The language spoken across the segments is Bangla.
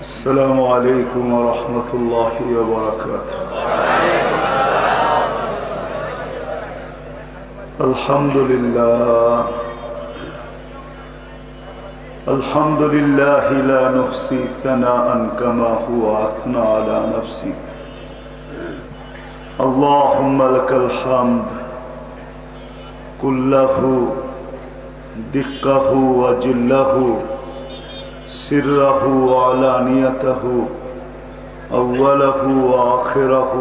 السلام عليكم ورحمة الله وبركاته. الحمد لله الحمد لله لا نحصي ثناء كما هو أثنى على نفسي. اللهم لك الحمد كله دقه وجله سره وعلانيته أوله وآخره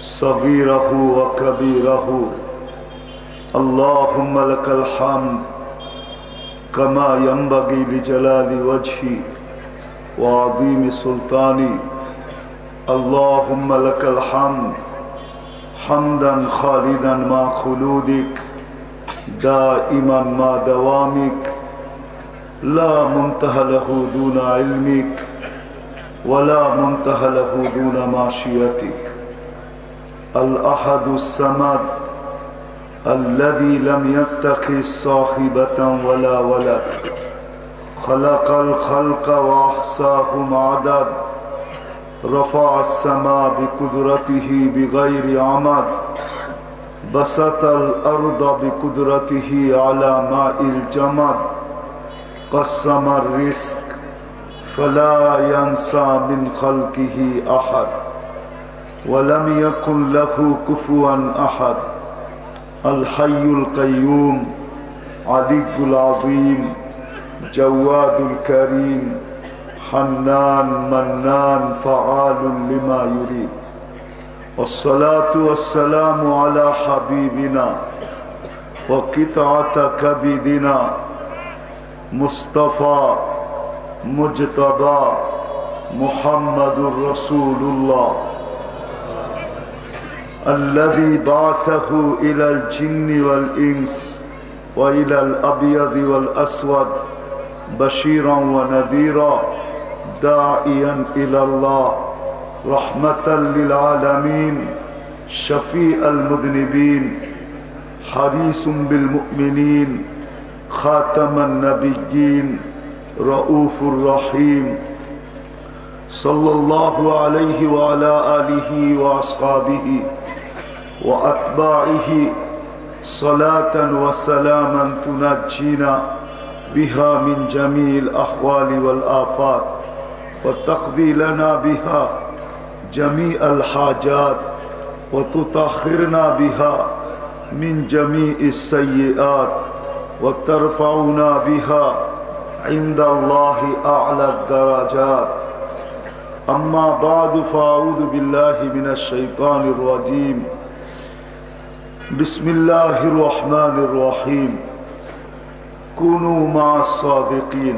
صغيره وكبيره. اللهم لك الحمد كما ينبغي لجلال وجهي وعظيم سلطاني. اللهم لك الحمد حمدا خالدا مع خلودك دائما مع دوامك لا منتهى له دون علمك ولا منتهى له دون معصيتك. الأحد الصمد الذي لم يتخذ صاحبة ولا ولد خلق الخلق وأحصاهم عدد رفع السماء بقدرته بغير عمد بسط الأرض بقدرته على ماء الجمد قسم الرزق فلا ينسى من خلقه أحد ولم يكن له كفوا أحد. الحي القيوم علي العظيم جواد الكريم حنان منان فعال لما يريد. والصلاة والسلام على حبيبنا وقطعة كبدنا مصطفى مجتبى محمد رسول الله الذي بعثه إلى الجن والإنس وإلى الأبيض والأسود بشيرا ونذيرا داعيا إلى الله رحمة للعالمين شفيع المذنبين حريص بالمؤمنين خاتم النبيين رؤوف رحيم صلى الله عليه وعلى آله وأصحابه وأتباعه صلاة وسلاما تنجينا بها من جميع الأحوال والآفات وتقضي لنا بها جميع الحاجات وتطهرنا بها من جميع السيئات وترفعنا بها عند الله أعلى الدرجات. أما بعد فأعوذ بالله من الشيطان الرجيم. بسم الله الرحمن الرحيم. كونوا مع الصادقين.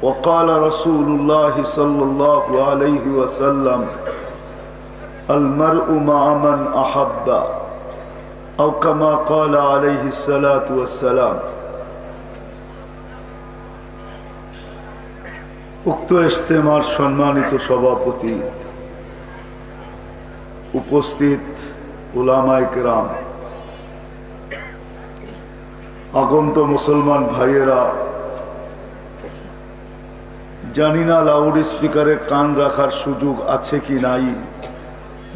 وقال رسول الله صلى الله عليه وسلم المرء مع من أحب أو كما قال عليه الصلاة والسلام. উক্ত ইজতেমার সম্মানিত সভাপতি, উপস্থিত উলামায়ে কেরাম, আগন্ত মুসলমান ভাইয়েরা, জানি না লাউড স্পিকারে কান রাখার সুযোগ আছে কি নাই,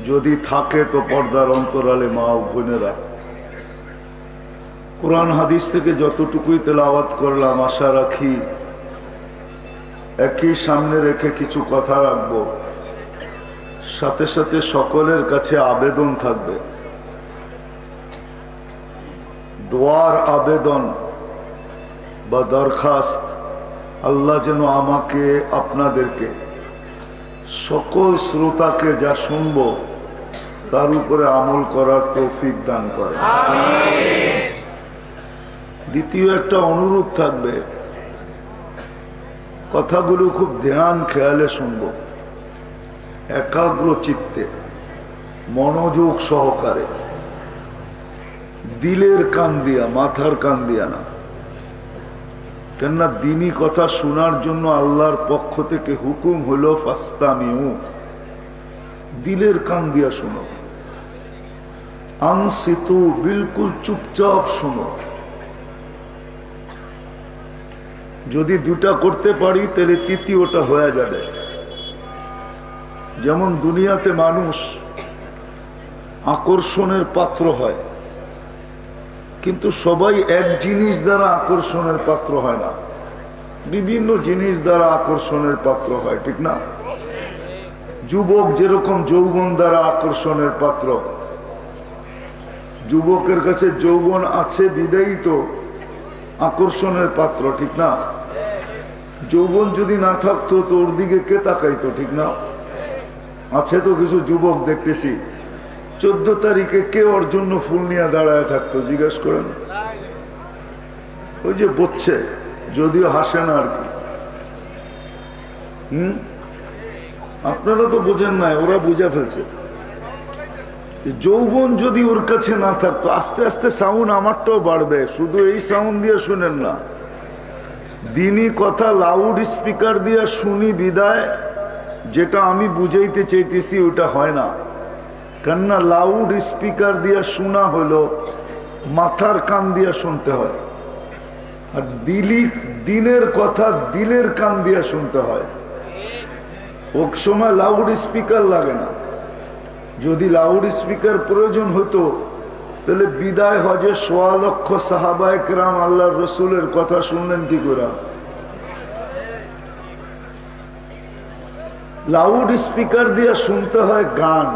যদি থাকে তো পর্দার অন্তরালে মা ও বোনেরা, কোরআন হাদিস থেকে যতটুকুই তেলাওয়াত করলাম আশা রাখি একই সামনে রেখে কিছু কথা রাখবো। সাথে সাথে সকলের কাছে আবেদন থাকবে, দোয়ার আবেদন বা দরখাস্ত, আল্লাহ যেন আমাকে আপনাদেরকে সকল শ্রোতাকে যা শুনবো তার উপরে আমল করার তৌফিক দান করে। দ্বিতীয় একটা অনুরোধ থাকবে, কথাগুলো খুব ধ্যান খেয়ালে শুনব, একাগ্র চিত্তে মনোযোগ সহকারে, দিলের কান দিয়া, মাথার কান দিয়া না। কেননা দিনী কথা শোনার জন্য আল্লাহর পক্ষ থেকে হুকুম হলো ফাস্তামিউ, দিলের কান দিয়া শোনো। আনসিতু, বিলকুল চুপচাপ শোনো। যদি দুটা করতে পারি তাহলে তৃতীয়টা হয়ে যাবে। যেমন দুনিয়াতে মানুষ আকর্ষণের পাত্র হয়, কিন্তু সবাই এক জিনিস দ্বারা আকর্ষণের পাত্র হয় না, বিভিন্ন জিনিস দ্বারা আকর্ষণের পাত্র হয়, ঠিক না? যুবক যেরকম যৌবন দ্বারা আকর্ষণের পাত্র, যুবকের কাছে যৌবন আছে বিদায়ী তো আকর্ষণের পাত্র, ঠিক না? যৌবন যদি না থাকতো তো ওর দিকে কে তাকাইতো, ঠিক না? আছে তো কিছু যুবক দেখতেছি 14 তারিখে কে ওর জন্য ফুল নিয়ে দাঁড়ায় থাকতো, জিজ্ঞেস করেন। ওই যে বলছে, যদিও হাসে না আর কি। আপনারা তো বোঝেন নাই, ওরা বুঝে ফেলছে। যৌবন যদি ওর কাছে না থাকতো, আস্তে আস্তে সাউন্ড আমারটাও বাড়বে, শুধু এই সাউন্ড দিয়ে শুনেন না, দিনই কথা লাউড স্পিকার দিয়ে শুনি বিদায়, যেটা আমি বুঝাইতে চাইতেছি ওটা হয় না। কেননা লাউড স্পিকার দিয়ে শোনা হলো মাথার কান দিয়ে শুনতে হয়, আর দিনের কথা দিলের কান দিয়ে শুনতে হয়। এক সময় লাউড স্পিকার লাগে না। যদি লাউড স্পিকার প্রয়োজন হতো তাহলে বিদায় হজে 1.25 লক্ষ সাহাবায়ে কেরাম আল্লাহর রসুলের কথা শুনলেন কি করে? লাউড স্পিকার দিয়ে শুনতে হয় গান।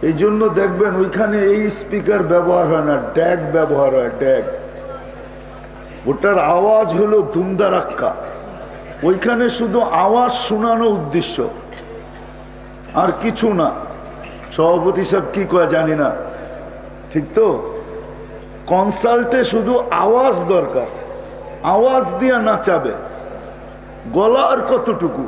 এই জন্য দেখবেন ওইখানে এই স্পিকার ব্যবহার হয় না, ড্যাগ ব্যবহার হয়, ড্যাগ। ওটার আওয়াজ হলো ধুমধারাক্কা, ওইখানে শুধু আওয়াজ শোনানো উদ্দেশ্য, আর কিছু না। সভাপতি সাহেব কি কয় জানি না, ঠিক তো? কনসার্টে শুধু আওয়াজ দরকার, আওয়াজ দিয়ে নাচাবে, গলা আর কতটুকু।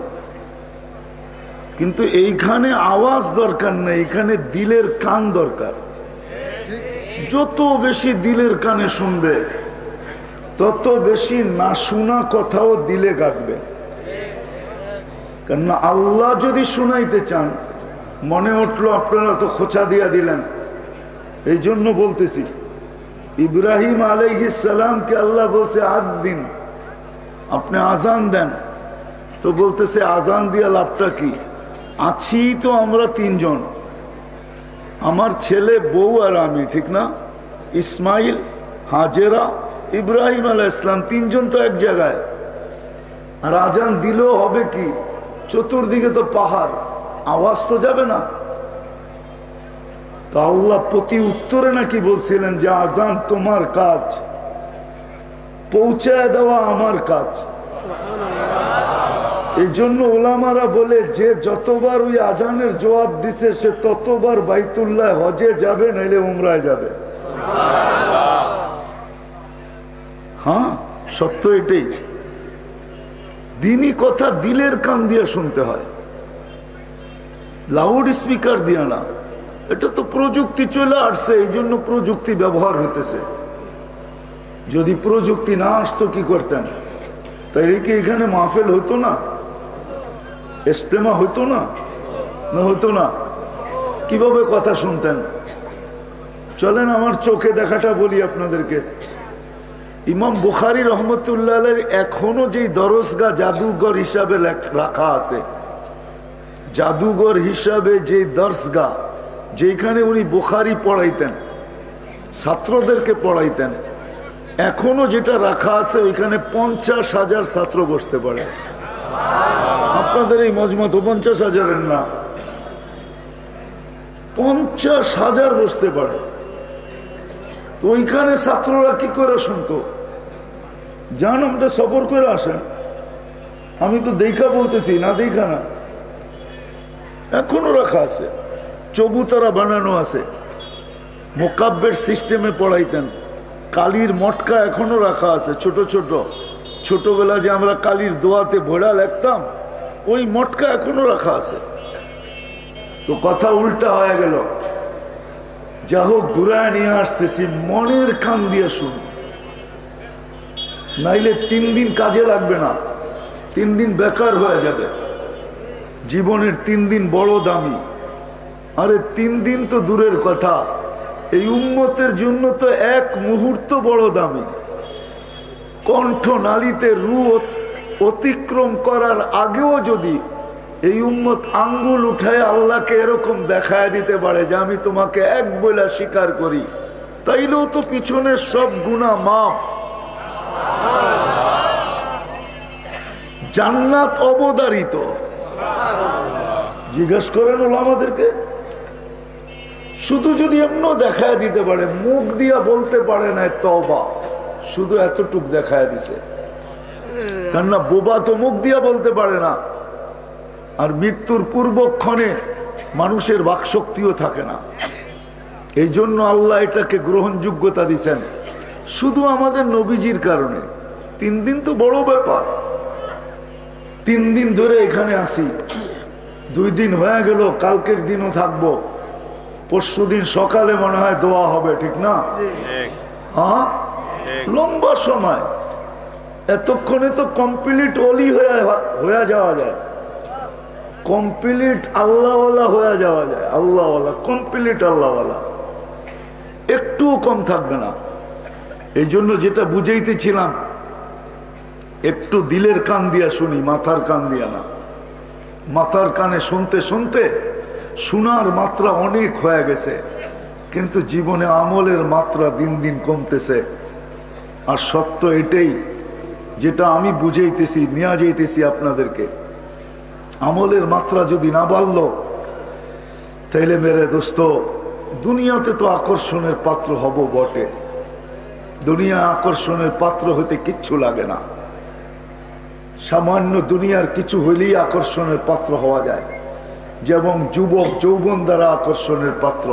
কিন্তু এইখানে আওয়াজ দরকার নেই, এখানে দিলের কান দরকার। যত বেশি দিলের কানে শুনবে তত বেশি না শোনা কথাও দিলে গাঁথবে। কেননা আল্লাহ যদি শুনাইতে চান, মনে উঠলো আপনারা তো খোঁচা দিয়া দিলেন, এই জন্য বলতেছি, ইব্রাহিম আলাইহিস সালামকে আল্লাহ বলছে আদ দিন, আপনি আজান দেন। তো বলতেছে আজান দিয়া লাভটা কি? আছি তো আমরা 3 জন, আমার ছেলে, বউ আর আমি, ঠিক না? ইসমাইল, হাজেরা, ইব্রাহিম আলাইহিস সালাম, 3 জন তো এক জায়গায়। আর আজান দিলেও হবে কি? চতুর্দিকে তো পাহাড়, আওয়াজ তো যাবে না। তো আল্লাহ প্রতি উত্তরে নাকি বলছিলেন যে আজান তোমার কাজ, পৌঁছায় দেওয়া আমার কাজ। এই জন্য ওলামারা বলে যে যতবার ওই আজানের জবাব দিছে সে ততবার বাইতুল্লাহ হজে যাবে, নাইলে উমরায় যাবে। হ্যাঁ, সত্য এটাই। দিনই কথা দিলের কান দিয়ে শুনতে হয়, লাউড স্পিকার দিয়ে না। এটা তো প্রযুক্তি চলে আসছে, এই জন্য প্রযুক্তি ব্যবহার হইতেছে। যদি প্রযুক্তি না আসতো কি করতেন? তাই কি এখানে মাহফিল হতো না, ইজতেমা হতো না? না হতো না? কিভাবে কথা শুনতেন? চলেন আমার চোখে দেখাটা বলি আপনাদেরকে। ইমাম বুখারী রহমতুল্লাহ আলাইহির এখনো যেই দরসগাহ জাদুঘর হিসাবে রাখা আছে, জাদুঘর হিসাবে যে দরসগাহ, যেখানে উনি বুখারী পড়াইতেন, ছাত্রদেরকে পড়াইতেন, এখনো যেটা রাখা আছে ওইখানে 50,000 ছাত্র বসতে পারে। আপনাদের এই মজমা তো 50,000-এর না, 50,000 বসতে পারে। তো ওইখানে ছাত্ররা কি করে শুনতো? যান, আমরা সফর করে আসেন, আমি তো দেখা বলতেছি, না দেখা না। এখনো রাখা আছে, চবুতরা বানানো আছে, মোকাব্বের সিস্টেমে পড়াইতেন। কালির মটকা এখনো রাখা আছে, ছোট ছোট, ছোটবেলা যে আমরা কালির দোয়াতে ভোড়া লিখতাম, ওই মটকা এখনো রাখা আছে। তো কথা উল্টা হয়ে গেল। যা হোক, ঘুরায় নিয়ে আসতেছি, মনের কান দিয়ে শুন, নাইলে 3 দিন কাজে লাগবে না, 3 দিন বেকার হয়ে যাবে। জীবনের 3 দিন বড় দামি। আরে 3 দিন তো দূরের কথা, এই উম্মতের জন্য তো 1 মুহূর্ত বড় দামি। কণ্ঠ নালীতে রু অতিক্রম করার আগেও যদি এই উম্মত আঙ্গুল উঠায় আল্লাহকে এরকম দেখায় দিতে পারে যে আমি তোমাকে এক বলে স্বীকার করি, তাইলেও তো পিছনের সব গুনাহ মাফ। জান্নাত অবধারিত। জিজ্ঞেস করেন ওলামাদেরকে, শুধু যদি এমনও দেখায় দিতে পারে, মুখ দিয়া বলতে পারে না তওবা, শুধু এতটুক দেখায় দিছে। কেননা বোবা তো মুখ দিয়া বলতে পারে না, আর মৃত্যুর পূর্বক্ষণে মানুষের বাকশক্তিও থাকে না। এই জন্য আল্লাহ এটাকে গ্রহণযোগ্যতা দিছেন শুধু আমাদের নবীজির কারণে। 3 দিন তো বড় ব্যাপার। 3 দিন ধরে এখানে আসি, 2 দিন হয়ে গেল, কালকের দিনও থাকবো, পরশুদিন সকালে মনে হয় দোয়া হবে, ঠিক না? হ্যাঁ, লম্বা সময়। এতক্ষণে তো কমপ্লিট ওলি হয়ে যাওয়া যায়, কমপ্লিট আল্লাহওয়ালা হয়ে যাওয়া যায়। আল্লাহওয়ালা, কমপ্লিট আল্লাহওয়ালা, একটুও কম থাকবে না। এই জন্য যেটা বুঝাইতেছিলাম, একটু দিলের কান দিয়া শুনি, মাথার কান দিয়া না। মাথার কানে শুনতে শুনতে শোনার মাত্রা অনেক হয়ে গেছে, কিন্তু জীবনে আমলের মাত্রা দিন দিন কমতেছে। আর সত্য এটাই, যেটা আমি বুঝাইতেছি, নিয়ে যাইতেছি আপনাদেরকে। আমলের মাত্রা যদি না বাড়ল, তাইলে মেরে দোস্ত, দুনিয়াতে তো আকর্ষণের পাত্র হব বটে। দুনিয়া আকর্ষণের পাত্র হতে কিচ্ছু লাগে না। সামান্য দুনিয়ার কিছু হইলেই আকর্ষণের পাত্র হওয়া যায়। যেমন যুবক যৌবন দ্বারা আকর্ষণের পাত্র,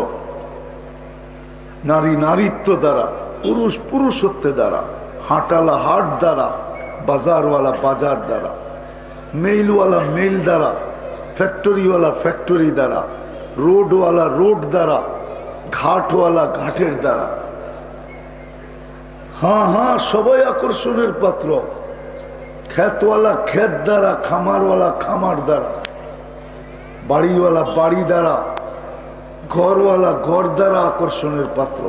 নারী নারীত্ব দ্বারা, পুরুষ পুরুষত্বের দ্বারা, হাঁটালা হাট দ্বারা, বাজারওয়ালা বাজার দ্বারা, মেইলওয়ালা মেইল দ্বারা, ফ্যাক্টরিওয়ালা ফ্যাক্টরি দ্বারা, রোডওয়ালা রোড দ্বারা, ঘাটওয়ালা ঘাটের দ্বারা। হ্যাঁ হ্যাঁ, সবাই আকর্ষণের পাত্র। ক্ষেতওয়ালা ক্ষেত দ্বারা, খামারওয়ালা খামার দ্বারা, বাড়িওয়ালা বাড়ি দ্বারা, ঘরওয়ালা ঘর দ্বারা আকর্ষণের পাত্র।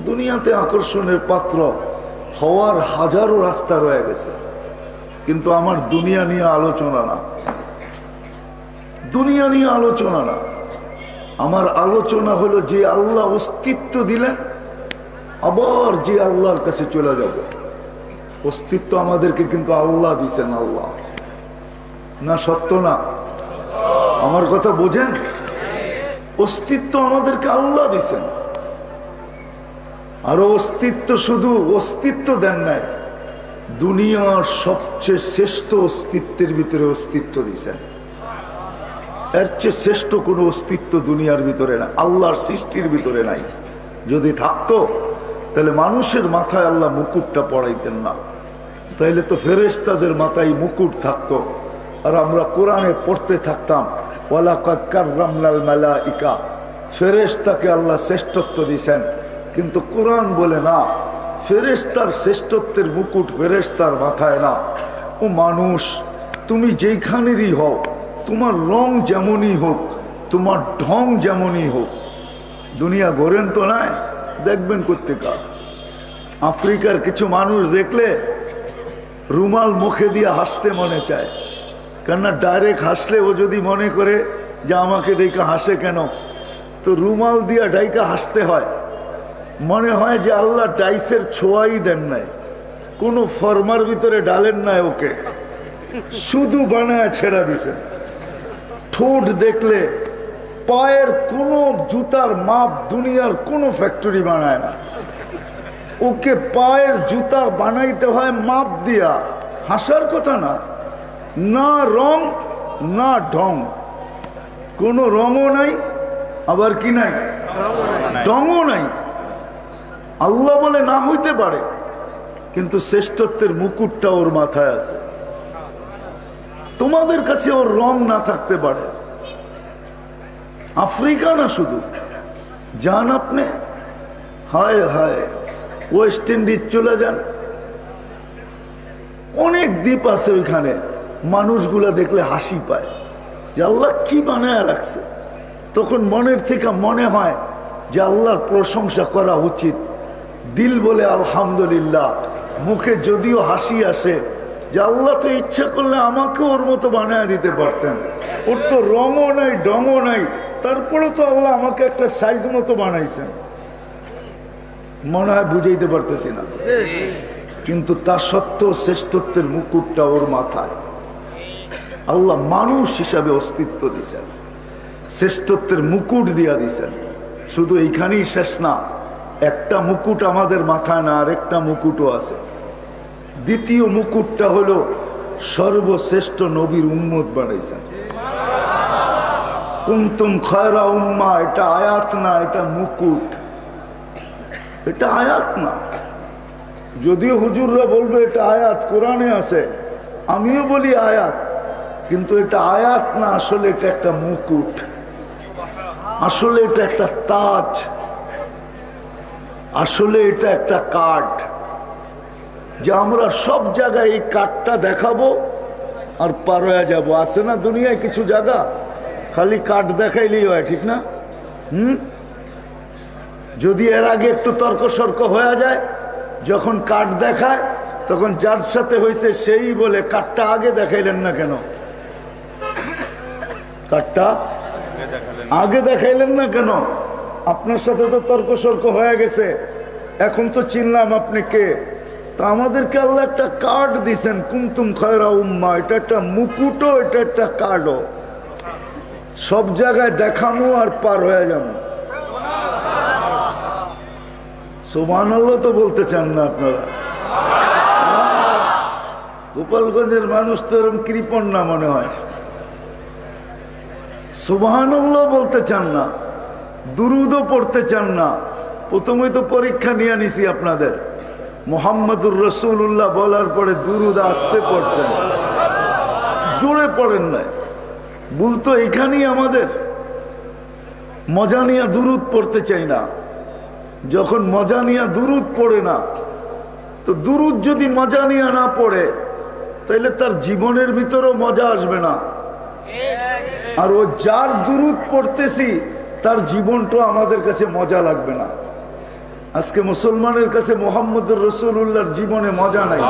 দুনিয়াতে আকর্ষণের পাত্র হওয়ার হাজারো রাস্তা রয়ে গেছে, কিন্তু আমার দুনিয়া নিয়ে আলোচনা না, দুনিয়া নিয়ে আলোচনা না। আমার আলোচনা হলো যে আল্লাহ অস্তিত্ব দিলেন, আবার যে আল্লাহর কাছে চলে যাব। অস্তিত্ব আমাদেরকে কিন্তু আল্লাহ দিছেন, আল্লাহ না? সত্য না? আমার কথা বোঝেন? অস্তিত্ব আমাদেরকে আল্লাহ দিছেন। আর অস্তিত্ব শুধু অস্তিত্ব দেন নাই, দুনিয়ার সবচেয়ে শ্রেষ্ঠ অস্তিত্বের ভিতরে অস্তিত্ব দিছেন। এর চেয়ে শ্রেষ্ঠ কোনো অস্তিত্ব দুনিয়ার ভিতরে না, আল্লাহর সৃষ্টির ভিতরে নাই। যদি থাকতো তাহলে মানুষের মাথায় আল্লাহ মুকুটটা পড়াইতেন না, তাইলে তো ফেরেশতাদের মাথায় মুকুট থাকতো। আর আমরা কোরআনে পড়তে থাকতাম, ওয়ালাকাদ কাররামনাল মালাইকা, ফেরেশতাকে আল্লাহ শ্রেষ্ঠত্ব দিয়েছেন। কিন্তু কোরআন বলে না, ফেরেশতার শ্রেষ্ঠত্বের মুকুট ফেরেশতার মাথায় না। ও মানুষ, তুমি যেইখানেরই হও, তোমার রং যেমনই হোক, তোমার ঢং যেমনই হোক, দুনিয়া ঘোরেন তো নাই, দেখবেন কোত্থেকার। আফ্রিকার কিছু মানুষ দেখলে রুমাল মুখে দিয়ে হাসতে মনে চায়, কেননা ডাইরেক্ট হাসলে ও যদি মনে করে যে আমাকে দেখে হাসে কেন, তো রুমাল দিয়া ডাইকা হাসতে হয়। মনে হয় যে আল্লাহ ডাইসের ছোঁয়াই দেন নাই, কোনো ফর্মার ভিতরে ডালেন নাই, ওকে শুধু বানায় ছেড়া দিছেন। ঠোঁট দেখলে পায়ের কোনো জুতার মাপ দুনিয়ার কোনো ফ্যাক্টরি বানায় না, ওকে পায়ের জুতা বানাইতে হয় মাপ দিয়া। হাসার কথা না, না রং না ঢং, কোনো রঙও নাই, আবার কি নাই, ঢংও নাই। আল্লাহ বলে না হইতে পারে, কিন্তু শ্রেষ্ঠত্বের মুকুটটা ওর মাথায় আছে। তোমাদের কাছে ওর রং না থাকতে পারে। আফ্রিকা না শুধু, যান আপনি, হায় হায়, ওয়েস্ট ইন্ডিজ চলে যান, অনেক দ্বীপ আছে ওইখানে, মানুষগুলা দেখলে হাসি পায় যে আল্লাহ কি বানায় রাখছে। তখন মনের থেকে মনে হয় যে আল্লাহর প্রশংসা করা উচিত। দিল বলে আলহামদুলিল্লাহ, মুখে যদিও হাসি আসে যে আল্লাহ তো ইচ্ছা করলে আমাকে ওর মতো বানায় দিতে পারতেন, ওর তো রঙও নাই ডঙও নাই, তারপরে তো আল্লাহ আমাকে একটা সাইজ মতো বানাইছেন। মনে হয় বুঝাইতে পারতেছি না, কিন্তু তা সত্ত্বেও শ্রেষ্ঠত্বের মুকুটটা ওর মাথায়। আল্লাহ মানুষ হিসাবে অস্তিত্ব দিছেন, শ্রেষ্ঠত্বের মুকুট দিয়া দিছেন। শুধু এইখানেই শেষ না, একটা মুকুট আমাদের মাথায় না, আর একটা মুকুটও আছে। দ্বিতীয় মুকুটটা হলো সর্বশ্রেষ্ঠ নবীর উম্মত বানাইছেন। কুনতুম খায়রা উম্মাহ, এটা আয়াত না, এটা মুকুট, এটা আয়াত না। যদিও হুজুররা বলবে এটা আয়াত, কোরআনে আছে, আমিও বলি আয়াত, কিন্তু এটা আয়াত না, আসলে এটা একটা মুকুট, আসলে এটা একটা তাজ, আসলে এটা একটা কাঠ, যে আমরা সব জায়গায় এই কাঠটা দেখাবো আর পার হয়ে যাবো। আছে না দুনিয়ায় কিছু জায়গা খালি কাঠ দেখাইলেই হয়, ঠিক না? যদি এর আগে একটু তর্ক সর্ক হয়ে যায়, যখন কাঠ দেখায় তখন যার সাথে হয়েছে সেই বলে কাঠটা আগে দেখাইলেন না কেন, কাঠটা আগে দেখাইলেন না কেন? আপনার সাথে তো তর্ক সর্ক হয়ে গেছে, এখন তো চিনলাম আপনি কে। তা আমাদেরকে আল্লাহ একটা কার্ড দিছেন, কুনতুম খায়রা উম্মাহ, এটা একটা মুকুটও, এটা একটা কার্ডও। সব জায়গায় দেখামো আর পার হয়ে যাবো। সুবহানাল্লাহ তো বলতে চান না আপনারা? গোপালগঞ্জের মানুষ তো এরকম কৃপণ না মনে হয়। সুবহানাল্লাহ বলতে চান না, দুরুদও পড়তে চান না। প্রথমে তো পরীক্ষা নিয়ে নিছি আপনাদের, মুহাম্মদুর রাসূলুল্লাহ বলার পরে দুরুদ আসতে পড়ছেন, জোরে পড়েন নাই। ভুল তো এখানেই আমাদের, মজা নিয়ে দুরুদ পড়তে চাই না। যখন মজা নিয়ে দুরুদ পড়ে না, তো দুরুদ যদি মজা নিয়ে না পড়ে তাহলে তার জীবনের ভিতরেও মজা আসবে না। আর ও যার দুরুদ পড়তেছি তার জীবনটা আমাদের কাছে মজা লাগবে না। আজকে মুসলমানের কাছে মুহাম্মদুর রাসূলুল্লাহর জীবনে মজা নাই,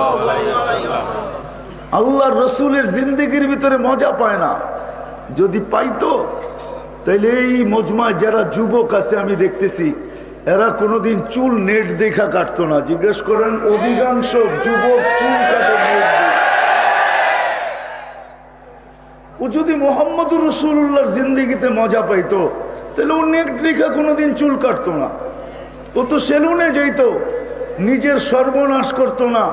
আল্লাহর রসুলের জিন্দেগির ভিতরে মজা পায় না। যদি পাইতো তাইলে এই মজমায় যারা যুবক আছে আমি দেখতেছি, এরা কোনোদিন চুল নেট দেখা কাটতো না। জিজ্ঞেস করেন, অধিকাংশ যুবক চুল কাটে নেট দিয়ে। ও যদি মুহাম্মদুর রাসূলুল্লাহর জিন্দেগিতে মজা পাইতো তাহলে ও নেট দেখা কোনোদিন চুল কাটতো না। ও তো সেলুনে যেত, নিজের সর্বনাশ করতো না,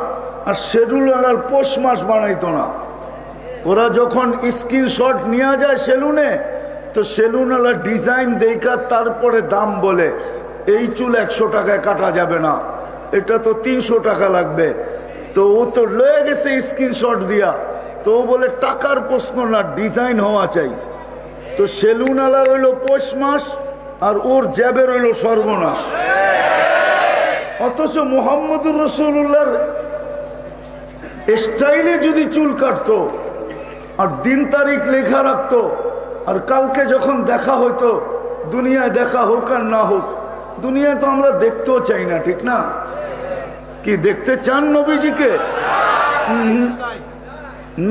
আর সেলুলার পোষ মাস বানাইতো না। ওরা যখন স্ক্রিনশট নিয়ে যায় সেলুনে, তো সেলুনওয়ালা ডিজাইন দেখা তারপরে দাম বলে, এই চুল 100 টাকায় কাটা যাবে না, এটা তো 300 টাকা লাগবে। তো ও তো লয়ে গেছে স্ক্রিনশট দিয়া, তো বলে টাকার প্রশ্ন না, ডিজাইন হওয়া চাই। তো সেলুনওয়ালা রইল পৌষ মাস আর ওর জ্যাবে রইল সর্বনাশ। অথচ মুহাম্মদুর রাসূলুল্লাহর স্টাইলে যদি চুল কাটতো আর দিন তারিখ লেখা রাখতো, আর কালকে যখন দেখা হইতো, দুনিয়ায় দেখা হোক আর না হোক, দুনিয়ায় তো আমরা দেখতেও চাই না, ঠিক না? কি দেখতে চান নবীজিকে?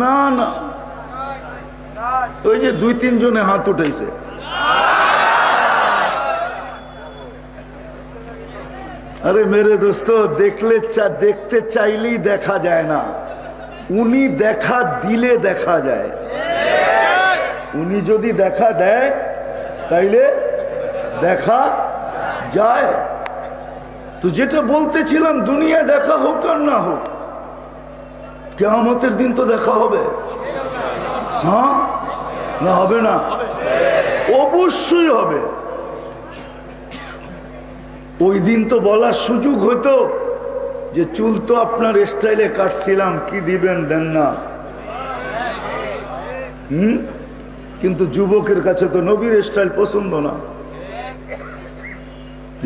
না না, ওই যে 2-3 জনে হাত উঠাইছে। আরে মেরে দোস্ত, দেখতে চাইলেই দেখা যায় না, উনি দেখা দিলে দেখা যায়। উনি যদি দেখা দেয় তাইলে দেখা যায়। তো যেটা বলতেছিলাম, দুনিয়ায় দেখা হোক আর না হোক, কিয়ামতের দিন তো দেখা হবে। হ্যাঁ না, হবে না? অবশ্যই হবে। ওই দিন তো বলার সুযোগ হইতো যে চুল তো আপনার স্টাইলে কাটছিলাম, কি দিবেন দেন না। কিন্তু যুবকের কাছে তো নবীর স্টাইল পছন্দ না।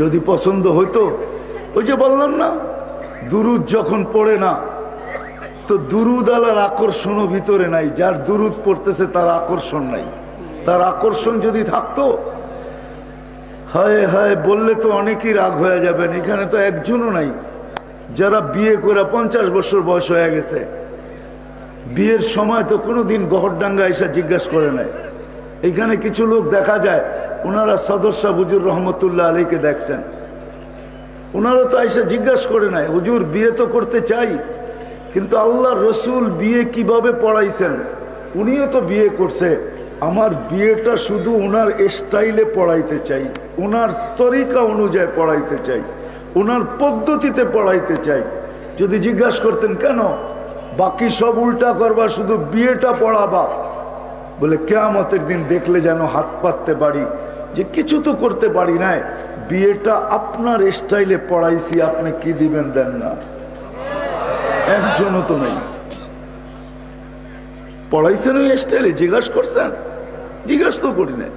যদি পছন্দ হইতো, ওই যে বললাম না, দুরুদ যখন পড়ে না, তো দুরুদ আলার আকর্ষণও ভিতরে নাই। যার দুরুদ পড়তেছে তার আকর্ষণ নাই। তার আকর্ষণ যদি থাকতো, হায় হায় বললে তো অনেকেই রাগ হয়ে যাবেন, এখানে তো একজনও নাই। যারা বিয়ে করে 50 বছর বয়স হয়ে গেছে, বিয়ের সময় তো কোনোদিন গহরডাঙ্গা এসে জিজ্ঞাসা করে নাই। এখানে কিছু লোক দেখা যায়, ওনারা সদস্য হুজুর রহমতুল্লাহ আলীকে দেখছেন, ওনারা তো এসে জিজ্ঞাসা করে নাই, হুজুর বিয়ে তো করতে চাই, কিন্তু আল্লাহ রসুল বিয়ে কিভাবে পড়াইছেন, উনিও তো বিয়ে করছে, আমার বিয়েটা শুধু ওনার স্টাইলে পড়াইতে চাই, ওনার তরিকা অনুযায়ী পড়াইতে চাই, ওনার পদ্ধতিতে পড়াইতে চাই। যদি জিজ্ঞাসা করতেন কেন বাকি সব উল্টা করবা, শুধু বিয়েটা পড়াবা, বলে কিয়ামতের দিন দেখলে যেন হাত পাততে পারি যে কিছু তো করতে পারি নাই, বিয়েটা আপনার স্টাইলে পড়াইছি, আপনি কি দিবেন দেন না, একজনও তো নেই। পড়াইছেন ওই স্টাইলে, জিজ্ঞাসা করছেন? জিজ্ঞাসা তো করি নাই।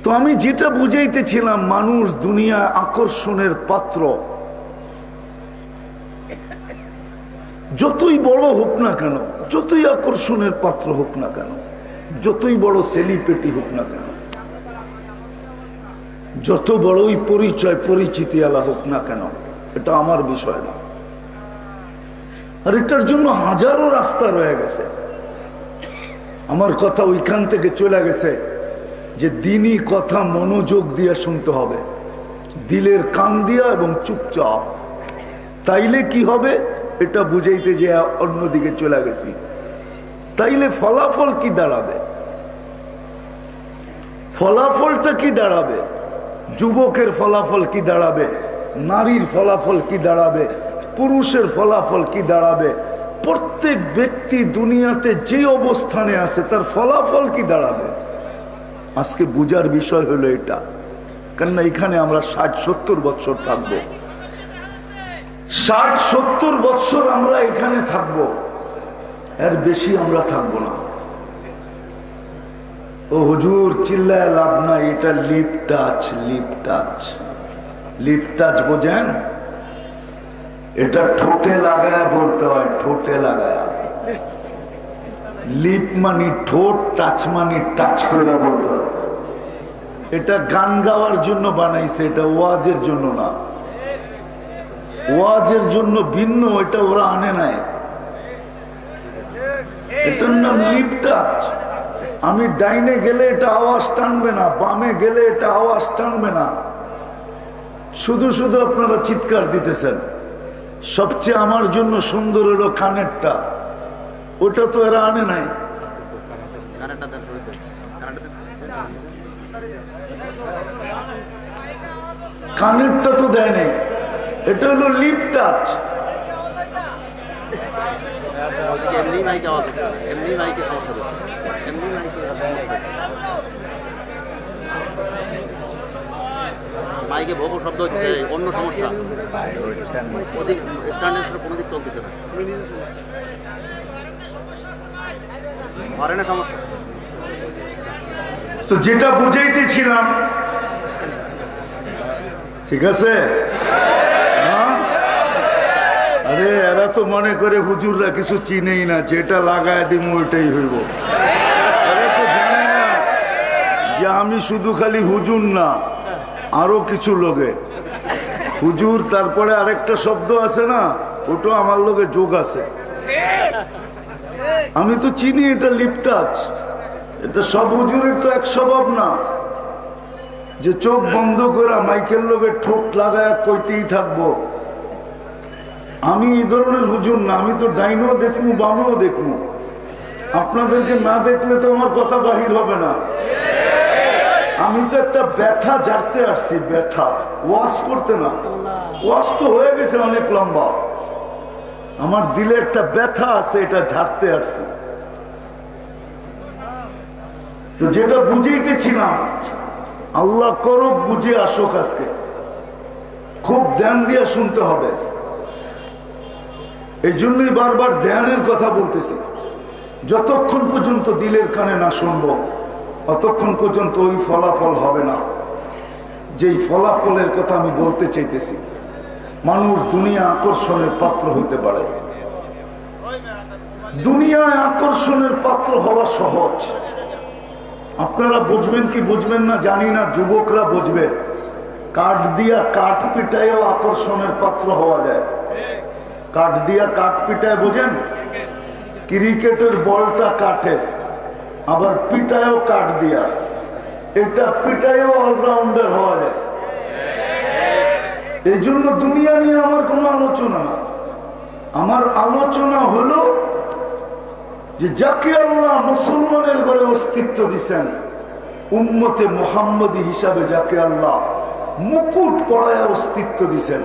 তো আমি যেটা বুঝাইতেছিলাম, মানুষ দুনিয়া আকর্ষণের পাত্র, যতই বড় হোক না কেন, যতই আকর্ষণের পাত্র হোক না কেন, যতই বড় সেলিব্রিটি হোক না কেন, যত বড়ই পরিচয় পরিচিতি আলা হোক না কেন, এটা আমার বিষয় না। আর এটার জন্য হাজারো রাস্তা রয়ে গেছে। আমার কথা ওইখান থেকে চলে গেছে যে দিনই কথা মনোযোগ দিয়ে শুনতে হবে, দিলের কান দিয়া এবং চুপচাপ। তাইলে কি হবে এটা বুঝাইতে যে অন্যদিকে চলে গেছি। তাইলে ফলাফল কি দাঁড়াবে? ফলাফলটা কি দাঁড়াবে? যুবকের ফলাফল কি দাঁড়াবে? নারীর ফলাফল কি দাঁড়াবে? পুরুষের ফলাফল কি দাঁড়াবে? প্রত্যেক ব্যক্তি দুনিয়াতে যে অবস্থানে আছে তার ফলাফল কি দাঁড়াবে? আজকে বুঝার বিষয় হলো এটা। কেননা এখানে আমরা 60-70 বছর থাকবো, 60-70 বছর আমরা এখানে থাকবো, এর বেশি আমরা থাকবো না। ও হুজুর চিল্লায় লাভ না, এটা lip touch. Lip touch, lip touch বোঝেন? এটা ঠোঁটে লাগায় বলতে হয়, ঠোঁটে লাগায়। লিপ মানি ঠোঁট, টাচ মানি টাচ করে বলতে হয়। এটা গান গাওয়ার জন্য বানাইছে, এটা ওয়াজের জন্য না। ওয়াজের জন্য ভিন্ন, এটা ওরা আনে নাই। এটার নাম লিপ টাচ। আমি ডাইনে গেলে এটা আওয়াজ টানবে না, বামে গেলে এটা আওয়াজ টানবে না, শুধু শুধু আপনারা চিৎকার দিতেছেন। সবচেয়ে আমার জন্য সুন্দর হলো কানেরটা, ওটা তো এরা আনে নাই। কানেরটা তো দেয় নাই, এটা হলো লিপ টাচ। মাইকে ভোগ শব্দ হচ্ছে অন্য সমস্যা, ওদিক স্ট্যান্ডের কোনো দিক চলতেছে না, হরেনের সমস্যা। তো যেটা বুঝাইতেছিলাম, ঠিক আছে? আরে এরা তো মনে করে হুজুররা কিছু চিনেই না, যেটা লাগায় দিম ওইটাই হইব। এরা তো জানে না যে আমি শুধু খালি হুজুর না, আরো কিছু লোকে হুজুর, তারপরে আরেকটা শব্দ আছে না, ওটা আমার লোকে যোগ আছে। আমি তো চিনি এটা লিপ টাচ। এটা সব হুজুরের তো এক স্বভাব না যে চোখ বন্ধ করে মাইকেল লোকে ঠোঁট লাগায় কইতেই থাকবো। আমি এই ধরনের হুজুর না, আমি তো ডাইনও দেখবো বামেও দেখবো। আপনাদেরকে না দেখলে তো আমার কথা বাহির হবে না। আমি তো একটা ব্যথা ঝাড়তে আসছি, ব্যথা, ওয়াশ করতে না। ওয়াশ তো হয়ে গেছে অনেক লম্বা, আমার দিলে একটা ব্যথা আছে, এটা ঝাড়তে আসছি। তো যেটা বুঝাইতেছিলাম, আল্লাহ করুক বুঝে আসুক, আজকে খুব ধ্যান দিয়ে শুনতে হবে। এই জন্যই বারবার ধ্যানের কথা বলতেছি। যতক্ষণ পর্যন্ত দিলের কানে না শুনবো, অতক্ষণ পর্যন্ত ওই ফলাফল হবে না যেই ফলাফলের কথা আমি বলতে চাইতেছি। মানুষ দুনিয়া আকর্ষণের পাত্র হইতে পারে। দুনিয়ায় আকর্ষণের পাত্র হওয়া সহজ। আপনারা বুঝবেন কি বুঝবেন না জানি না, যুবকরা বুঝবে। কাঠ দিয়া কাঠ পিটায়ও আকর্ষণের পাত্র হওয়া যায়। কাঠ দিয়া কাঠ পিটায় বোঝেন, ক্রিকেটের বলটা কাঠের, আবার পিটায়ও কাঠ দিয়া, এটা পিটায়ও অলরাউন্ডার হওয়া যায়। এই জন্য দুনিয়া নিয়ে আমার কোনো আলোচনা না। আমার আলোচনা হলো যে যাকে আল্লাহ মুসলমানের ঘরে অস্তিত্ব দিচ্ছেন, উম্মতে মুহাম্মদী হিসাবে যাকে আল্লাহ মুকুট পড়ায় অস্তিত্ব দিচ্ছেন,